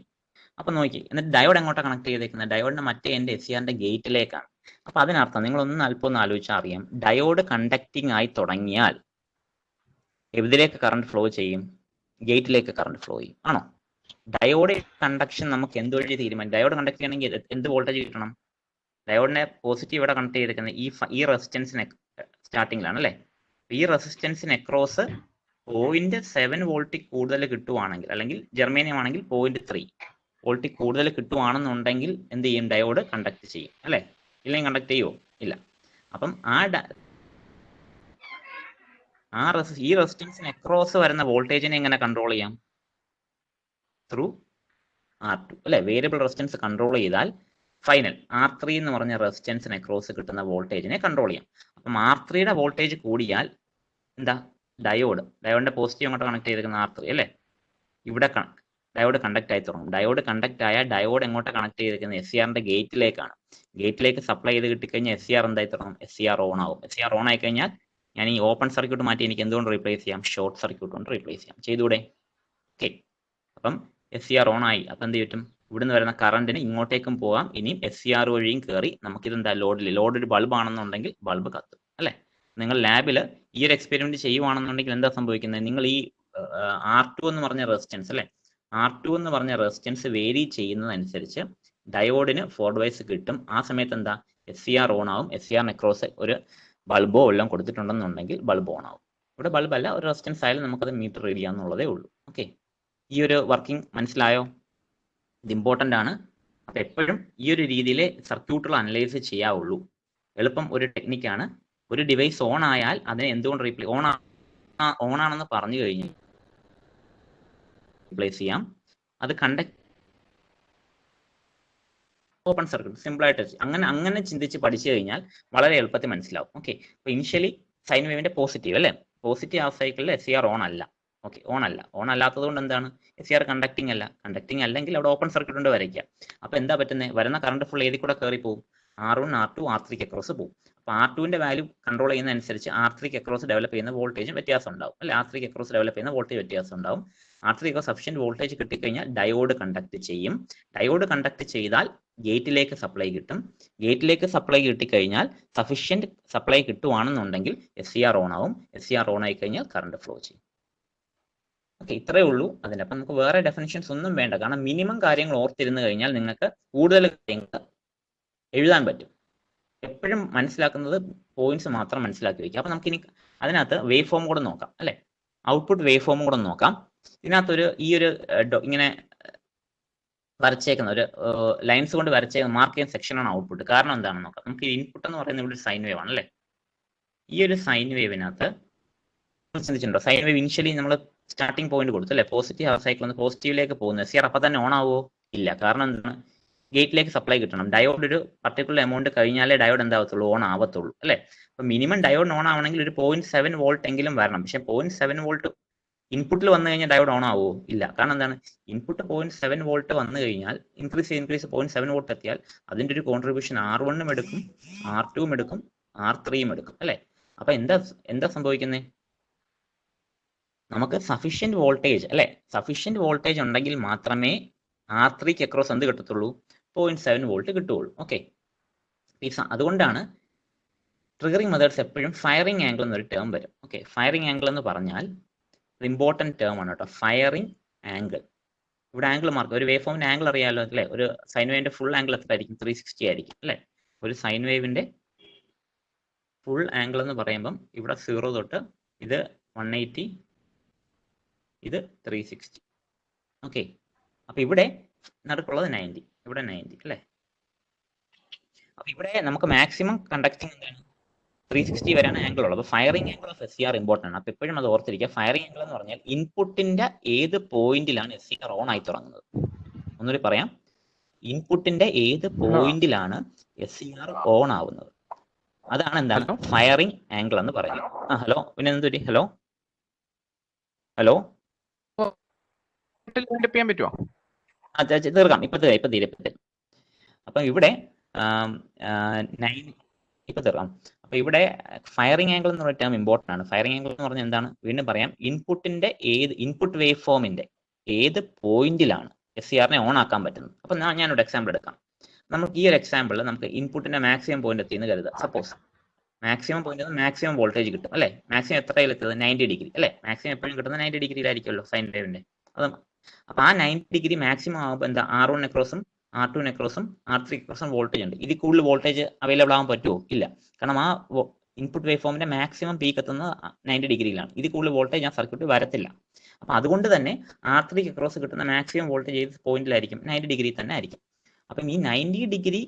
അപ്പൊ നോക്കി, എന്നിട്ട് ഡയോഡ് എങ്ങോട്ടാണ് കണക്ട് ചെയ്തേക്കുന്നത്? ഡയോഡിന്റെ മറ്റേ എന്റെ SCRന്റെ ഗേറ്റിലേക്കാണ്. അപ്പൊ അതിനർത്ഥം നിങ്ങൾ അല്പം ആലോചിച്ചാൽ അറിയാം, ഡയോഡ് കണ്ടക്ടിങ് ആയി തുടങ്ങിയാൽ എതിലേക്ക് കറണ്ട് ഫ്ലോ ചെയ്യും? ഗേറ്റിലേക്ക് കറണ്ട് ഫ്ലോ ചെയ്യും. ആണോ? ഡയോഡ് കണ്ടക്ഷൻ നമുക്ക് എന്തുവഴി തീരുമാനം? ഡയോഡ് കണ്ടക്ട് ചെയ്യണമെങ്കിൽ എന്ത് വോൾട്ടേജ് കിട്ടണം? ഡയോഡിനെ പോസിറ്റീവ് ഇവിടെ കണക്ട് ചെയ്തിരിക്കുന്നത് ഈ റെസിസ്റ്റൻസിന് സ്റ്റാർട്ടിങ്ങിലാണ് അല്ലേ. ഈ റെസിസ്റ്റൻസിന് അക്രോസ് 0.7 വോൾട്ടിൽ കൂടുതൽ കിട്ടുവാണെങ്കിൽ, അല്ലെങ്കിൽ ജെർമേനിയം ആണെങ്കിൽ 0.3 വോൾട്ടിൽ കൂടുതൽ കിട്ടുവാണെന്നുണ്ടെങ്കിൽ എന്ത് ചെയ്യും? ഡയോഡ് കണ്ടക്ട് ചെയ്യും അല്ലേ. ഇല്ലെങ്കിൽ കണ്ടക്ട് ചെയ്യുമോ? ഇല്ല. അപ്പം ഈ റെസിസ്റ്റൻസിന് അക്രോസ് വരുന്ന വോൾട്ടേജിനെ എങ്ങനെ കൺട്രോൾ ചെയ്യാം? ത്രൂ R2 അല്ലെ. വേരിയബിൾ റെസിസ്റ്റൻസ് കൺട്രോൾ ചെയ്താൽ ഫൈനൽ R3 എന്ന് പറഞ്ഞ റെസിസ്റ്റൻസിന് അക്രോസ് കിട്ടുന്ന വോൾട്ടേജിനെ കൺട്രോൾ ചെയ്യാം. അപ്പം R3യുടെ വോൾട്ടേജ് കൂടിയാൽ എന്താ? ഡയോഡിന്റെ പോസിറ്റീവ് അങ്ങോട്ട് കണക്ട് ചെയ്തിരിക്കുന്ന R3 അല്ലേ. ഇവിടെ ഡയോഡ് കണ്ടക്ട് ആയി തുടങ്ങും. ഡയോഡ് കണ്ടക്ട് ആയാൽ ഡയോഡ് എങ്ങോട്ട് കണക്ട് ചെയ്തിരിക്കുന്നത്? SCRന്റെ ഗേറ്റിലേക്കാണ്. ഗേറ്റിലേക്ക് സപ്ലൈ ചെയ്ത് കിട്ടിക്കഴിഞ്ഞാൽ SCR എന്തായി തുടങ്ങും? SCR ഓൺ ആവും. SCR ഓൺ ആയി കഴിഞ്ഞാൽ ഞാൻ ഈ ഓപ്പൺ സർക്യൂട്ട് മാറ്റി എനിക്ക് എന്തുകൊണ്ട് റീപ്ലേസ് ചെയ്യാം? ഷോർട്ട് സർക്യൂട്ട് കൊണ്ട് റീപ്ലേസ് ചെയ്യാം. ചെയ്തൂടെ? ഓക്കെ. അപ്പം SCR ഓൺ ആയി. അപ്പം എന്ത് പറ്റും? ഇവിടുന്ന് വരുന്ന കറണ്ടിന് ഇങ്ങോട്ടേക്കും പോകാം, ഇനിയും SCR വഴിയും കയറി നമുക്കിതെന്താ? ലോഡ് ഒരു ബൾബ് ആണെന്നുണ്ടെങ്കിൽ ബൾബ് കത്തും അല്ലേ. നിങ്ങൾ ലാബിൽ ഈ ഒരു എക്സ്പെരിമെന്റ് ചെയ്യുവാണെന്നുണ്ടെങ്കിൽ എന്താ സംഭവിക്കുന്നത്? നിങ്ങൾ ഈ R2 എന്ന് പറഞ്ഞ റെസിസ്റ്റൻസ് അല്ലേ, R2 എന്ന് പറഞ്ഞ റെസിസ്റ്റൻസ് വേരി ചെയ്യുന്നതനുസരിച്ച് ഡയോഡിന് ഫോർവേഡ് ബയസ് കിട്ടും. ആ സമയത്ത് എന്താ? SCR ഓൺ ആവും. SCR അക്രോസ് ഒരു ബൾബോ എല്ലാം കൊടുത്തിട്ടുണ്ടെന്നുണ്ടെങ്കിൽ ബൾബ് ഓൺ ആവും. ഇവിടെ ബൾബ് അല്ല, ഒരു റെസിസ്റ്റൻസ് ആയാലും നമുക്കത് മീറ്റർ റീഡ് ചെയ്യാന്നുള്ളതേ ഉള്ളൂ. ഓക്കെ. ഈ ഒരു വർക്കിംഗ് മനസ്സിലായോ? ഇത് ഇമ്പോർട്ടൻ്റ് ആണ്. അപ്പം എപ്പോഴും ഈ ഒരു രീതിയിൽ സർക്യൂട്ടുകൾ അനലൈസ് ചെയ്യാവുള്ളൂ. എളുപ്പം ഒരു ടെക്നിക്കാണ്. ഒരു ഡിവൈസ് ഓൺ ആയാൽ അതിനെ എന്തുകൊണ്ട് ഓൺ ആണെന്ന് പറഞ്ഞു കഴിഞ്ഞാൽ റീപ്ലേസ് ചെയ്യാം. അത് ഓപ്പൺ സർക്യൂട്ട് സിമ്പിൾ ആയിട്ട് അങ്ങനെ ചിന്തിച്ച് പഠിച്ചു കഴിഞ്ഞാൽ വളരെ എളുപ്പത്തിൽ മനസ്സിലാവും. ഓക്കെ. അപ്പോൾ ഇനിഷ്യലി സൈൻ വേവിന്റെ പോസിറ്റീവ് അല്ലേ, പോസിറ്റീവ് ഹാഫ് സൈക്കിളിൽ SCR ഓൺ അല്ല. ഓക്കെ, ഓൺ അല്ലാത്തത് കൊണ്ട് എന്താണ്? SCR കണ്ടക്ടിങ് അല്ലെങ്കിൽ അവിടെ ഓപ്പൺ സർക്യൂട്ട് കൊണ്ട് വരയ്ക്കുക. അപ്പൊ എന്താ പറ്റുന്നത്? വരുന്ന കറണ്ട് ഫുൾ ഏതി കൂടെ കയറി പോകും? R1 R2 R3 അക്രോസ് പോകും. അപ്പൊ R2ന്റെ വാല്യൂ കൺട്രോൾ ചെയ്യുന്നതനുസരിച്ച് R3 അക്രോസ് ഡെവലപ്പ് ചെയ്യുന്ന വോൾട്ടേജും വ്യത്യാസം ഉണ്ടാവും അല്ലെ. R3 അക്രോസ് ഡെവലപ്പ് ചെയ്യുന്ന വോൾട്ടേജ് വ്യത്യാസം ഉണ്ടാവും. R3 സഫിഷ്യന്റ് വോൾട്ടേജ് കിട്ടിക്കഴിഞ്ഞാൽ ഡയോഡ് കണ്ടക്ട് ചെയ്യും. ഡയോഡ് കണ്ടക്ട് ചെയ്താൽ ഗേറ്റിലേക്ക് സപ്ലൈ കിട്ടും. ഗേറ്റിലേക്ക് സപ്ലൈ കിട്ടിക്കഴിഞ്ഞാൽ സഫിഷ്യന്റ് സപ്ലൈ കിട്ടുവാണെന്നുണ്ടെങ്കിൽ SCR ഓൺ ആവും. SCR ഓൺ ആയി കഴിഞ്ഞാൽ കറണ്ട് ഫ്ലോ ചെയ്യും. ഓക്കെ, ഇത്രയേ ഉള്ളൂ അതിന്. അപ്പം നമുക്ക് വേറെ ഡെഫിനിഷൻസ് ഒന്നും വേണ്ട. കാരണം മിനിമം കാര്യങ്ങൾ ഓർത്തിരുന്ന് കഴിഞ്ഞാൽ നിങ്ങൾക്ക് കൂടുതൽ കാര്യങ്ങൾ എഴുതാൻ പറ്റും. എപ്പോഴും മനസ്സിലാക്കുന്നത് പോയിന്റ്സ് മാത്രം മനസ്സിലാക്കി വയ്ക്കുക. അപ്പൊ നമുക്ക് ഇനി അതിനകത്ത് വേവ് ഫോം കൂടെ നോക്കാം അല്ലെ. ഔട്ട്പുട്ട് വേവ് ഫോം കൂടെ നോക്കാം. ഇതിനകത്തൊരു ഇങ്ങനെ വരച്ചേക്കുന്ന ഒരു ലൈൻസ് കൊണ്ട് വരച്ചേക്കുന്ന മാർക്ക് ചെയ്യുന്ന സെക്ഷനാണ് ഔട്ട്പുട്ട്. കാരണം എന്താണെന്ന് നോക്കാം. നമുക്ക് ഇൻപുട്ട് എന്ന് പറയുന്നത് ഇവിടെ ഒരു സൈൻ വേവ് ആണ് അല്ലെ. ഈ ഒരു സൈൻ വേവിനകത്ത് ചിന്തിച്ചിട്ടുണ്ടോ? സൈൻ വേവ് ഇനിഷ്യലി നമ്മൾ സ്റ്റാർട്ടിംഗ് പോയിന്റ് കൊടുത്തു അല്ലെ. പോസിറ്റീവ് ഹാഫ് സൈക്കിൾ ഒന്ന് പോസിറ്റീവിലേക്ക് പോകുന്നത് SCR അപ്പൊ തന്നെ ഓൺ ആവുമോ? ഇല്ല. കാരണം എന്താണ്? ഗേറ്റിലേക്ക് സപ്ലൈ കിട്ടണം. ഡയോഡ് ഒരു പർട്ടിക്കുലർ എമൗണ്ട് കഴിഞ്ഞാലേ ഡയോഡ് എന്താവത്തുള്ളൂ? ഓൺ ആവത്തുള്ളൂ അല്ലെ. അപ്പൊ മിനിമം ഡയോഡ് ഓൺ ആവണമെങ്കിൽ ഒരു 0.7 വോൾട്ട് എങ്കിലും വരണം. പക്ഷെ 0.7 വോൾട്ട് ഇൻപുട്ടിൽ വന്നു കഴിഞ്ഞാൽ ഡയോഡ് ഓൺ ആവുമോ? ഇല്ല. കാരണം എന്താണ്? ഇൻപുട്ട് 0.7 വോൾട്ട് വന്നു കഴിഞ്ഞാൽ ഇൻക്രീസ് 0.7 വോൾട്ട് എത്തിയാൽ അതിന്റെ ഒരു കോൺട്രിബ്യൂഷൻ R1 എടുക്കും, R2 എടുക്കും, R3 എടുക്കും അല്ലെ. അപ്പൊ എന്താ സംഭവിക്കുന്നത്? നമുക്ക് സഫിഷ്യന്റ് വോൾട്ടേജ് അല്ലെ, സഫിഷ്യന്റ് വോൾട്ടേജ് ഉണ്ടെങ്കിൽ മാത്രമേ R3 അക്രോസ് എന്ത് കിട്ടത്തുള്ളൂ? 0.7 വോൾട്ട് കിട്ടുകയുള്ളൂ. ഓക്കെ. അതുകൊണ്ടാണ് ട്രിഗറിംഗ് മെത്തേഡ്സ് എപ്പോഴും ഫയറിംഗ് ആംഗിൾ എന്നൊരു ടേം വരും. ഓക്കെ, ഫയറിംഗ് ആംഗിൾ എന്ന് പറഞ്ഞാൽ ഇമ്പോർട്ടൻറ്റ് ടേം ആണ് കേട്ടോ. Firing angle. ഇവിടെ ആംഗിൾ മാർക്ക്, ഒരു വേവ് ഫോമിന്റെ ആംഗിൾ അറിയാമല്ലോ അല്ലെ. ഒരു സൈൻ വേവിന്റെ ഫുൾ ആംഗിൾ എത്ര ആയിരിക്കും? 360 ആയിരിക്കും അല്ലെ. ഒരു സൈൻ വേവിന്റെ ഫുൾ ആംഗിൾ എന്ന് പറയുമ്പം ഇവിടെ 0 തൊട്ട് ഇത് 180, ഇത് 360. ഓക്കെ. അപ്പൊ ഇവിടെ നടുക്കുള്ളത് 90, ഇവിടെ 90 അല്ലെ. അപ്പൊ ഇവിടെ നമുക്ക് മാക്സിമം കണ്ടക്ടിങ് എന്താണ്? 360 വരെയാണ് ആംഗിൾ ഉള്ളത്. അപ്പൊ firing angle of SCR important ആണ്. അപ്പൊ എപ്പോഴും അത് ഓർത്തിരിക്കുക. ഫയറിംഗ് ആംഗിൾ എന്ന് പറഞ്ഞാൽ ഇൻപുട്ടിന്റെ ഏത് പോയിന്റിലാണ് SCR ഓൺ ആയി തുടങ്ങുന്നത്? ഒന്നുകൂടി പറയാം. ഇൻപുട്ടിന്റെ ഏത് പോയിന്റിലാണ് SCR ഓൺ ആവുന്നത്? അതാണ് എന്താണ് ഫയറിംഗ് ആംഗിൾ എന്ന് പറയുന്നത്. ഹലോ, പിന്നെ എന്തൊരു ഹലോ പറ്റുമോ? തീർക്കാം. ഇപ്പൊ തീരെ. അപ്പൊ ഇവിടെ ഇപ്പൊ തീർക്കാം. അപ്പൊ ഇവിടെ ഫയറിംഗ് ആംഗിൾ എന്ന് പറയുന്ന ടേം ഇമ്പോർട്ടൻ്റ് ആണ്. ഫയറിംഗ് ആംഗിൾ എന്ന് പറഞ്ഞാൽ എന്താണ്? വീണ്ടും പറയാം. ഇൻപുട്ട് വേവ് ഫോമിന്റെ ഏത് പോയിന്റിലാണ് SCRനെ ഓൺ ആക്കാൻ പറ്റുന്നത്? അപ്പൊ ഞാനൊരു എക്സാമ്പിൾ എടുക്കാം. നമുക്ക് ഈ ഒരു എക്സാമ്പിളിൽ നമുക്ക് ഇൻപുട്ടിന്റെ മാക്സിമം പോയിന്റ് എത്തിയെന്ന് കരുതുക. Suppose maximum point maximum voltage കിട്ടും അല്ലെ. മാക്സിമം എത്രയിൽ എത്തുന്നത്? 90 ഡിഗ്രി അല്ലെ. മാക്സിമം എപ്പോഴും കിട്ടുന്നത് 90 ഡിഗ്രിയിലായിരിക്കുമല്ലോ സൈൻ വേവിന്റെ. അപ്പൊ ആ 90 ഡിഗ്രി മാക്സിമം ആകുമ്പോൾ എന്താ? R1 അക്രോസും R2 അക്രോസും R3 അക്രോസും വോൾട്ടേജ് ഉണ്ട്. ഇതിൽ കൂടുതൽ വോൾട്ടേജ് അവൈലബിൾ ആവാൻ പറ്റുമോ? ഇല്ല. കാരണം ആ ഇൻപുട്ട് വേവ് ഫോമിന്റെ മാക്സിമം പീക്ക് എത്തുന്നത് 90 ഡിഗ്രിയിലാണ്. ഇതിൽ കൂടുതൽ വോൾട്ടേജ് ആ സർക്യൂട്ടിൽ വരത്തില്ല. അപ്പം അതുകൊണ്ട് തന്നെ R3 അക്രോസ് കിട്ടുന്ന മാക്സിമം വോൾട്ടേജ് ഏത് പോയിന്റിലായിരിക്കും? 90 ഡിഗ്രി തന്നെ ആയിരിക്കും. അപ്പം ഈ 90 ഡിഗ്രി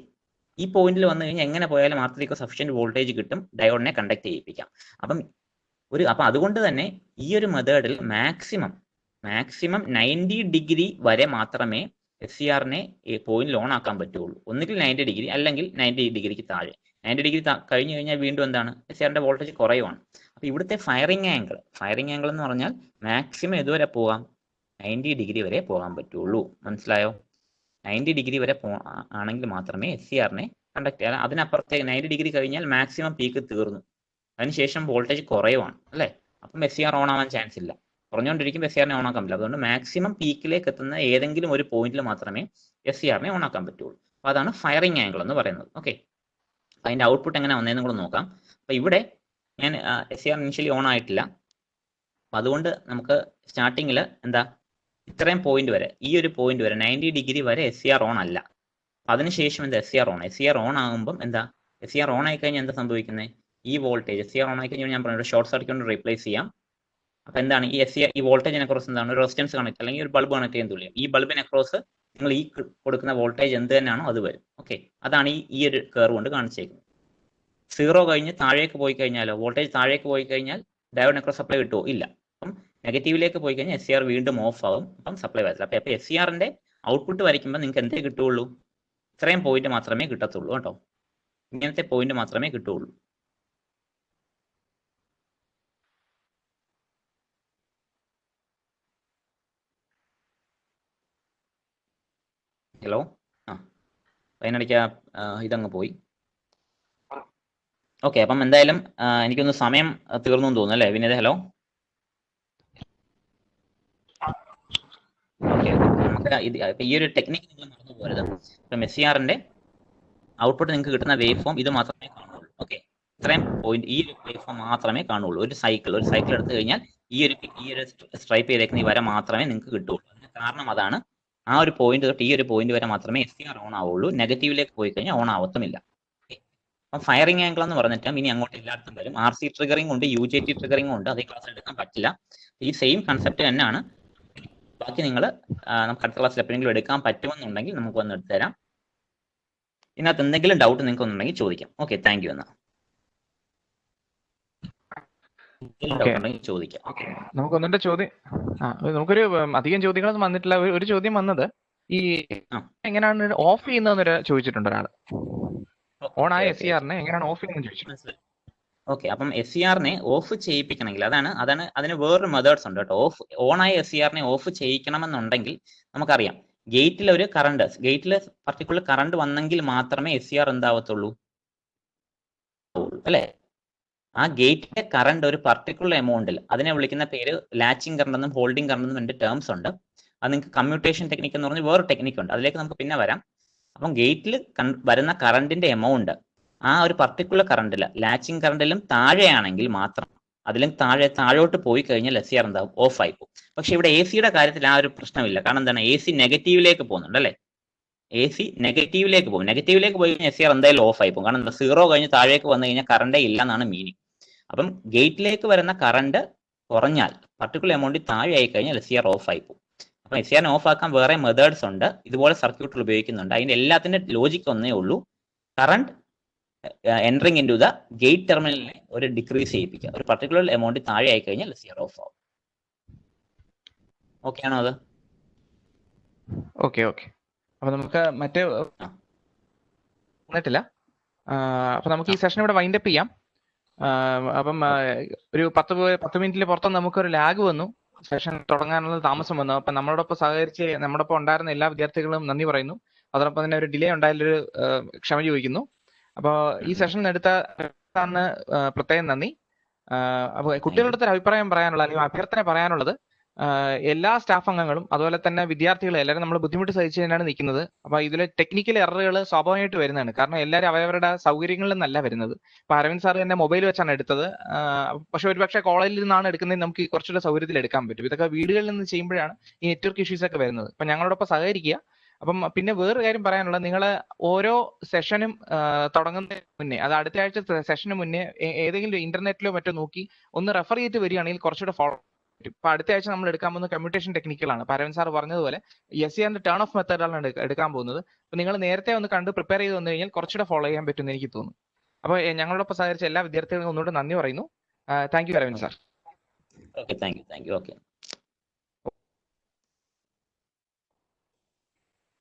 ഈ പോയിന്റിൽ വന്നു കഴിഞ്ഞാൽ എങ്ങനെ പോയാലും R3 അക്രോസ് സഫിഷ്യന്റ് വോൾട്ടേജ് കിട്ടും, ഡയോഡിനെ കണ്ടക്ട് ചെയ്യിപ്പിക്കാം. അപ്പം അതുകൊണ്ട് തന്നെ ഈ ഒരു മെത്തേഡിൽ മാക്സിമം 90 ഡിഗ്രി വരെ മാത്രമേ SCRനെ പോയിന്റിൽ ഓൺ ആക്കാൻ പറ്റുള്ളൂ. ഒന്നുകിൽ 90 ഡിഗ്രി അല്ലെങ്കിൽ 90 ഡിഗ്രിക്ക് താഴെ. 90 ഡിഗ്രി കഴിഞ്ഞു കഴിഞ്ഞാൽ വീണ്ടും എന്താണ്? SCRന്റെ വോൾട്ടേജ് കുറയുവാണ്. അപ്പൊ ഇവിടുത്തെ ഫയറിംഗ് ആംഗിൾ എന്ന് പറഞ്ഞാൽ മാക്സിമം ഇതുവരെ പോകാം 90 ഡിഗ്രി വരെ പോകാൻ പറ്റുള്ളൂ. മനസ്സിലായോ? 90 ഡിഗ്രി വരെ ആണെങ്കിൽ മാത്രമേ SCRനെ കണ്ടക്ട് ചെയ്യാൻ. അതിനപ്പുറത്തേക്ക് 90 ഡിഗ്രി കഴിഞ്ഞാൽ മാക്സിമം പീക്ക് തീർന്നു, അതിനുശേഷം വോൾട്ടേജ് കുറയുവാണ് അല്ലേ? അപ്പം SCR ഓൺ ആവാൻ ചാൻസ് ഇല്ല. കുറഞ്ഞുകൊണ്ടിരിക്കുമ്പോൾ SCRനെ ഓൺ ആക്കാൻ പറ്റില്ല. അതുകൊണ്ട് മാക്സിമം പീക്കിലേക്ക് എത്തുന്ന ഏതെങ്കിലും ഒരു പോയിന്റിൽ മാത്രമേ SCRനെ ഓൺ ആക്കാൻ പറ്റുള്ളൂ. അപ്പോൾ അതാണ് ഫയറിംഗ് ആംഗിൾ എന്ന് പറയുന്നത്. ഓക്കെ, അതിന്റെ ഔട്ട്പുട്ട് എങ്ങനെ വന്നതെന്ന് കൂടെ നോക്കാം. അപ്പോൾ ഇവിടെ ഞാൻ SCR ഇനിഷ്യലി ഓൺ ആയിട്ടില്ല. അപ്പം അതുകൊണ്ട് നമുക്ക് സ്റ്റാർട്ടിങ്ങിൽ എന്താ ഇത്രയും പോയിന്റ് വരെ, ഈ ഒരു പോയിന്റ് വരെ 90 ഡിഗ്രി വരെ SCR ഓൺ അല്ല. അതിനുശേഷം എന്താ SCR ഓൺ ആകുമ്പം എന്താ SCR ഓൺ ആയി കഴിഞ്ഞാൽ എന്താ സംഭവിക്കുന്നത്? ഈ വോൾട്ടേജ് SCR ഓൺ ആയി കഴിഞ്ഞാൽ ഞാൻ പറഞ്ഞു ഷോർട്ട് സർക്യൂട്ട് റീപ്ലേസ് ചെയ്യാം. അപ്പൊ എന്താണ് ഈ വോൾട്ടേജിനെ ക്രോസ് എന്താണ്? ഒരു റെസിസ്റ്റൻസ് കണക്ട് അല്ലെങ്കിൽ ഒരു ബൾബ് കണക്ട് ചെയ്യാൻ തുല്യം. ഈ ബൾബിനെ ക്രോസ് നിങ്ങൾ ഈ കൊടുക്കുന്ന വോൾട്ടേജ് എന്ത് തന്നെയാണോ അത് വരും. ഓക്കെ, അതാണ് ഈ ഒരു കർവ് കൊണ്ട് കാണിച്ചേക്കുന്നത്. 0 കഴിഞ്ഞ് താഴേക്ക് പോയി കഴിഞ്ഞാലോ, വോൾട്ടേജ് താഴേക്ക് പോയി കഴിഞ്ഞാൽ ഡയോഡിനെ ക്രോസ് സപ്ലൈ കിട്ടുമോ? ഇല്ല. അപ്പം നെഗറ്റീവിലേക്ക് പോയി കഴിഞ്ഞാൽ SCR വീണ്ടും ഓഫ് ആകും, അപ്പം സപ്ലൈ വരത്തില്ല. അപ്പൊ SCRന്റെ ഔട്ട്പുട്ട് വരയ്ക്കുമ്പോൾ നിങ്ങൾക്ക് എന്തേ കിട്ടുള്ളൂ? ഇത്രയും പോയിന്റ് മാത്രമേ കിട്ടത്തുള്ളൂ കേട്ടോ. ഇങ്ങനത്തെ പോയിന്റ് മാത്രമേ കിട്ടുള്ളൂ. ഹലോ, അതിനിടയ്ക്ക് ഇതങ്ങ് പോയി. ഓക്കെ, അപ്പം എന്തായാലും എനിക്കൊന്ന് സമയം തീർന്നു തോന്നുന്നു അല്ലേ വിനീത്? Hello, okay. നമുക്ക് ഈ ഒരു ടെക്നിക്ക് നിങ്ങൾ മറന്നു പോരുത്. ഇപ്പം SCRന്റെ ഔട്ട്പുട്ട് നിങ്ങൾക്ക് കിട്ടുന്ന വേവ് ഫോം ഇത് മാത്രമേ കാണുള്ളൂ. ഓക്കെ, ഇത്രയും പോയിന്റ് ഈ ഒരു വേവ് ഫോം മാത്രമേ കാണുള്ളൂ. ഒരു സൈക്കിൾ എടുത്തു കഴിഞ്ഞാൽ ഈ ഒരു സ്ട്രൈപ്പ് ചെയ്തേക്കുന്ന ഈ വര മാത്രമേ നിങ്ങൾക്ക് കിട്ടുള്ളൂ. അതിന് കാരണം അതാണ്. ആ ഒരു പോയിന്റ് തൊട്ട് ഈ ഒരു പോയിന്റ് വരെ മാത്രമേ SCR ഓൺ ആവുള്ളൂ. നെഗറ്റീവിലേക്ക് പോയി കഴിഞ്ഞാൽ ഓൺ ആവത്തുമില്ല. അപ്പം ഫയറിംഗ് ആംഗിൾ എന്ന് പറഞ്ഞിട്ട് ഇനി അങ്ങോട്ട് എല്ലായിടത്തും വരും. RC ട്രിഗറിംഗ് ഉണ്ട്, UJT ട്രിഗറിംഗ് ഉണ്ട്. അതേ ക്ലാസ്സിൽ എടുക്കാൻ പറ്റില്ല. ഈ സെയിം കൺസെപ്റ്റ് തന്നെയാണ്. ബാക്കി നിങ്ങൾ നമുക്ക് അടുത്ത ക്ലാസ്സിൽ എപ്പോഴെങ്കിലും എടുക്കാൻ പറ്റുമെന്നുണ്ടെങ്കിൽ നമുക്ക് വന്ന് എടുത്തുതരാം. ഇതിനകത്ത് എന്തെങ്കിലും ഡൗട്ട് നിങ്ങൾക്ക് ഒന്നുണ്ടെങ്കിൽ ചോദിക്കാം. Okay, thank U. എന്നാൽ ചോദിക്കാം. നമുക്ക് ഒന്നിന്റെ ചോദ്യം, നമുക്കൊരു അധികം ചോദ്യങ്ങളൊന്നും വന്നിട്ടില്ല. ഒരു ചോദ്യം വന്നത് ഈ എങ്ങനെയാണ് ഓഫ് ചെയ്യുന്നതെന്നൊരു ചോദിച്ചിട്ടുണ്ട് ഒരാള്. ഓൺ ആയ SCRനെ എങ്ങനെയാണ് ഓഫ് ചെയ്യുന്നത് ചോദിച്ചു. ഓക്കെ, അപ്പം SCRനെ ഓഫ് ചെയ്യിപ്പിക്കണമെങ്കിൽ അതിന് വേറൊരു മെത്തേഡ്സ് ഉണ്ട് കേട്ടോ. ഓൺ ആയ SCRനെ ഓഫ് ചെയ്യിക്കണമെന്നുണ്ടെങ്കിൽ നമുക്കറിയാം ഗേറ്റിൽ ഒരു കറണ്ട്, ഗേറ്റിൽ പർട്ടിക്കുലർ കറണ്ട് വന്നെങ്കിൽ മാത്രമേ SCR എന്താവത്തുള്ളൂ അല്ലേ? ആ ഗേറ്റിലെ കറണ്ട് ഒരു പർട്ടിക്കുലർ എമൗണ്ടിൽ, അതിനെ വിളിക്കുന്ന പേര് ലാച്ചിങ് കറണ്ട് എന്നും ഹോൾഡിംഗ് കറണ്ട് എന്നും 2 ടേംസ് ഉണ്ട്. അത് നിങ്ങൾക്ക് കമ്മ്യൂട്ടേഷൻ ടെക്നിക്ക് എന്ന് പറഞ്ഞ് വേറെ ടെക്നിക്ക് ഉണ്ട്, അതിലേക്ക് നമുക്ക് പിന്നെ വരാം. അപ്പം ഗേറ്റിൽ വരുന്ന കറണ്ടിന്റെ എമൗണ്ട് ആ ഒരു പർട്ടിക്കുലർ കറണ്ടിൽ, ലാച്ചിങ് കറണ്ടിലും താഴെയാണെങ്കിൽ മാത്രം, അതിലും താഴോട്ട് പോയി കഴിഞ്ഞാൽ SCR എന്താവും? ഓഫ് ആയി പോകും. പക്ഷെ ഇവിടെ AC-യുടെ കാര്യത്തിൽ ആ ഒരു പ്രശ്നമില്ല. കാരണം എന്താണ്? AC നെഗറ്റീവിലേക്ക് പോകുന്നുണ്ട് അല്ലേ? AC നെഗറ്റീവിലേക്ക് പോകും. നെഗറ്റീവിലേക്ക് പോയി കഴിഞ്ഞാൽ SCR എന്തായാലും ഓഫ് ആയി പോകും. കാരണം എന്താ? 0 കഴിഞ്ഞ് താഴേക്ക് വന്നു കഴിഞ്ഞാൽ കറണ്ടേ ഇല്ല എന്നാണ് മീനിങ്. അപ്പം ഗേറ്റിലേക്ക് വരുന്ന കറണ്ട് കുറഞ്ഞാൽ, പർട്ടിക്കുലർ എമൗണ്ടിൽ താഴെ ആയി കഴിഞ്ഞാൽ SCR ഓഫ് ആയി പോകും. അപ്പം SCRനെ ഓഫ് ആക്കാൻ വേറെ മെത്തേഡ്സ് ഉണ്ട്, ഇതുപോലെ സർക്യൂട്ടുകൾ ഉപയോഗിക്കുന്നുണ്ട്. അതിന്റെ എല്ലാത്തിന്റെ ലോജിക്ക് ഒന്നേ ഉള്ളൂ, current entering in to the gate ടെർമിനലിനെ ഒരു ഡിക്രീസ് ചെയ്യിപ്പിക്കുക. ഒരു പർട്ടിക്കുലർ എമൗണ്ടിൽ താഴെ ആയി കഴിഞ്ഞാൽ SCR ഓഫ് ആവും. ഓക്കെ ആണോ അത്? ഓക്കെ. അപ്പൊ നമുക്ക് മറ്റേ വന്നിട്ടില്ല. അപ്പൊ നമുക്ക് ഈ സെഷൻ ഇവിടെ വൈൻഡ് അപ്പ് ചെയ്യാം. അപ്പം ഒരു 10 മിനിറ്റിൽ പുറത്ത് നമുക്കൊരു ലാഗ് വന്നു, സെഷൻ തുടങ്ങാനുള്ള താമസം വന്നു. അപ്പൊ നമ്മളോടൊപ്പം സഹകരിച്ച് നമ്മോടൊപ്പം ഉണ്ടായിരുന്ന എല്ലാ വിദ്യാർത്ഥികളും നന്ദി പറയുന്നു. അതോടൊപ്പം തന്നെ ഒരു ഡിലേ ഉണ്ടായാലൊരു ക്ഷമ ചോദിക്കുന്നു. അപ്പോൾ ഈ സെഷൻ എടുത്ത പ്രത്യേകം നന്ദി. അപ്പോൾ കുട്ടികളുടെ അടുത്തൊരു അഭിപ്രായം പറയാനുള്ള, അല്ലെങ്കിൽ അഭ്യർത്ഥന പറയാനുള്ളത്, എല്ലാ സ്റ്റാഫ് അംഗങ്ങളും അതുപോലെ തന്നെ വിദ്യാർത്ഥികൾ എല്ലാവരും നമ്മൾ ബുദ്ധിമുട്ട് സഹിച്ച് തന്നെയാണ് നിൽക്കുന്നത്. അപ്പൊ ഇതിലെ ടെക്നിക്കൽ എററുകൾ സ്വാഭാവികമായിട്ട് വരുന്നതാണ്. കാരണം എല്ലാവരും അവരവരുടെ സൗകര്യങ്ങളിൽ നിന്നല്ല വരുന്നത്. ഇപ്പൊ അരവിന്ദ് സാർ തന്നെ മൊബൈൽ വെച്ചാണ് എടുത്തത്. പക്ഷെ ഒരുപക്ഷെ കോളേജിൽ നിന്നാണ് എടുക്കുന്നത്, നമുക്ക് കുറച്ചുകൂടെ സൗകര്യത്തിൽ എടുക്കാൻ പറ്റും. ഇതൊക്കെ വീടുകളിൽ നിന്ന് ചെയ്യുമ്പോഴാണ് ഈ നെറ്റ്വർക്ക് ഇഷ്യൂസ് ഒക്കെ വരുന്നത്. അപ്പൊ ഞങ്ങളോടൊപ്പം സഹകരിക്കുക. അപ്പം പിന്നെ വേറൊരു കാര്യം പറയാനുള്ളത്, നിങ്ങൾ ഓരോ സെഷനും തുടങ്ങുന്നതിന് മുന്നേ, അത് അടുത്ത ആഴ്ച സെഷന് മുന്നേ ഏതെങ്കിലും ഇന്റർനെറ്റിലോ മറ്റോ നോക്കി ഒന്ന് റെഫർ ചെയ്തിട്ട് വരികയാണെങ്കിൽ കുറച്ചുകൂടെ ഫോളോ പറ്റും. ഇപ്പൊ അടുത്ത ആഴ്ച നമ്മൾ എടുക്കാൻ പോകുന്ന കമ്മ്യൂട്ടേഷൻ ടെക്നിക്കുകളാണ്. അരവിന്ദ് സാർ പറഞ്ഞതുപോലെ SCRന്റെ ടേൺ ഓഫ് മെത്തേഡാണ് എടുക്കാൻ പോകുന്നത്. അപ്പൊ നിങ്ങൾ നേരത്തെ ഒന്ന് കണ്ട് പ്രിപ്പയർ ചെയ്ത് വന്നു കഴിഞ്ഞാൽ കുറച്ചുകൂടെ ഫോളോ ചെയ്യാൻ പറ്റുമെന്ന് എനിക്ക് തോന്നുന്നു. അപ്പോൾ ഞങ്ങളോടൊപ്പം സഹകരിച്ച എല്ലാ വിദ്യാർത്ഥികൾക്കും ഒന്നുകൂടെ നന്ദി പറയുന്നു. Thank you Aravind sir. Okay, thank you. Okay.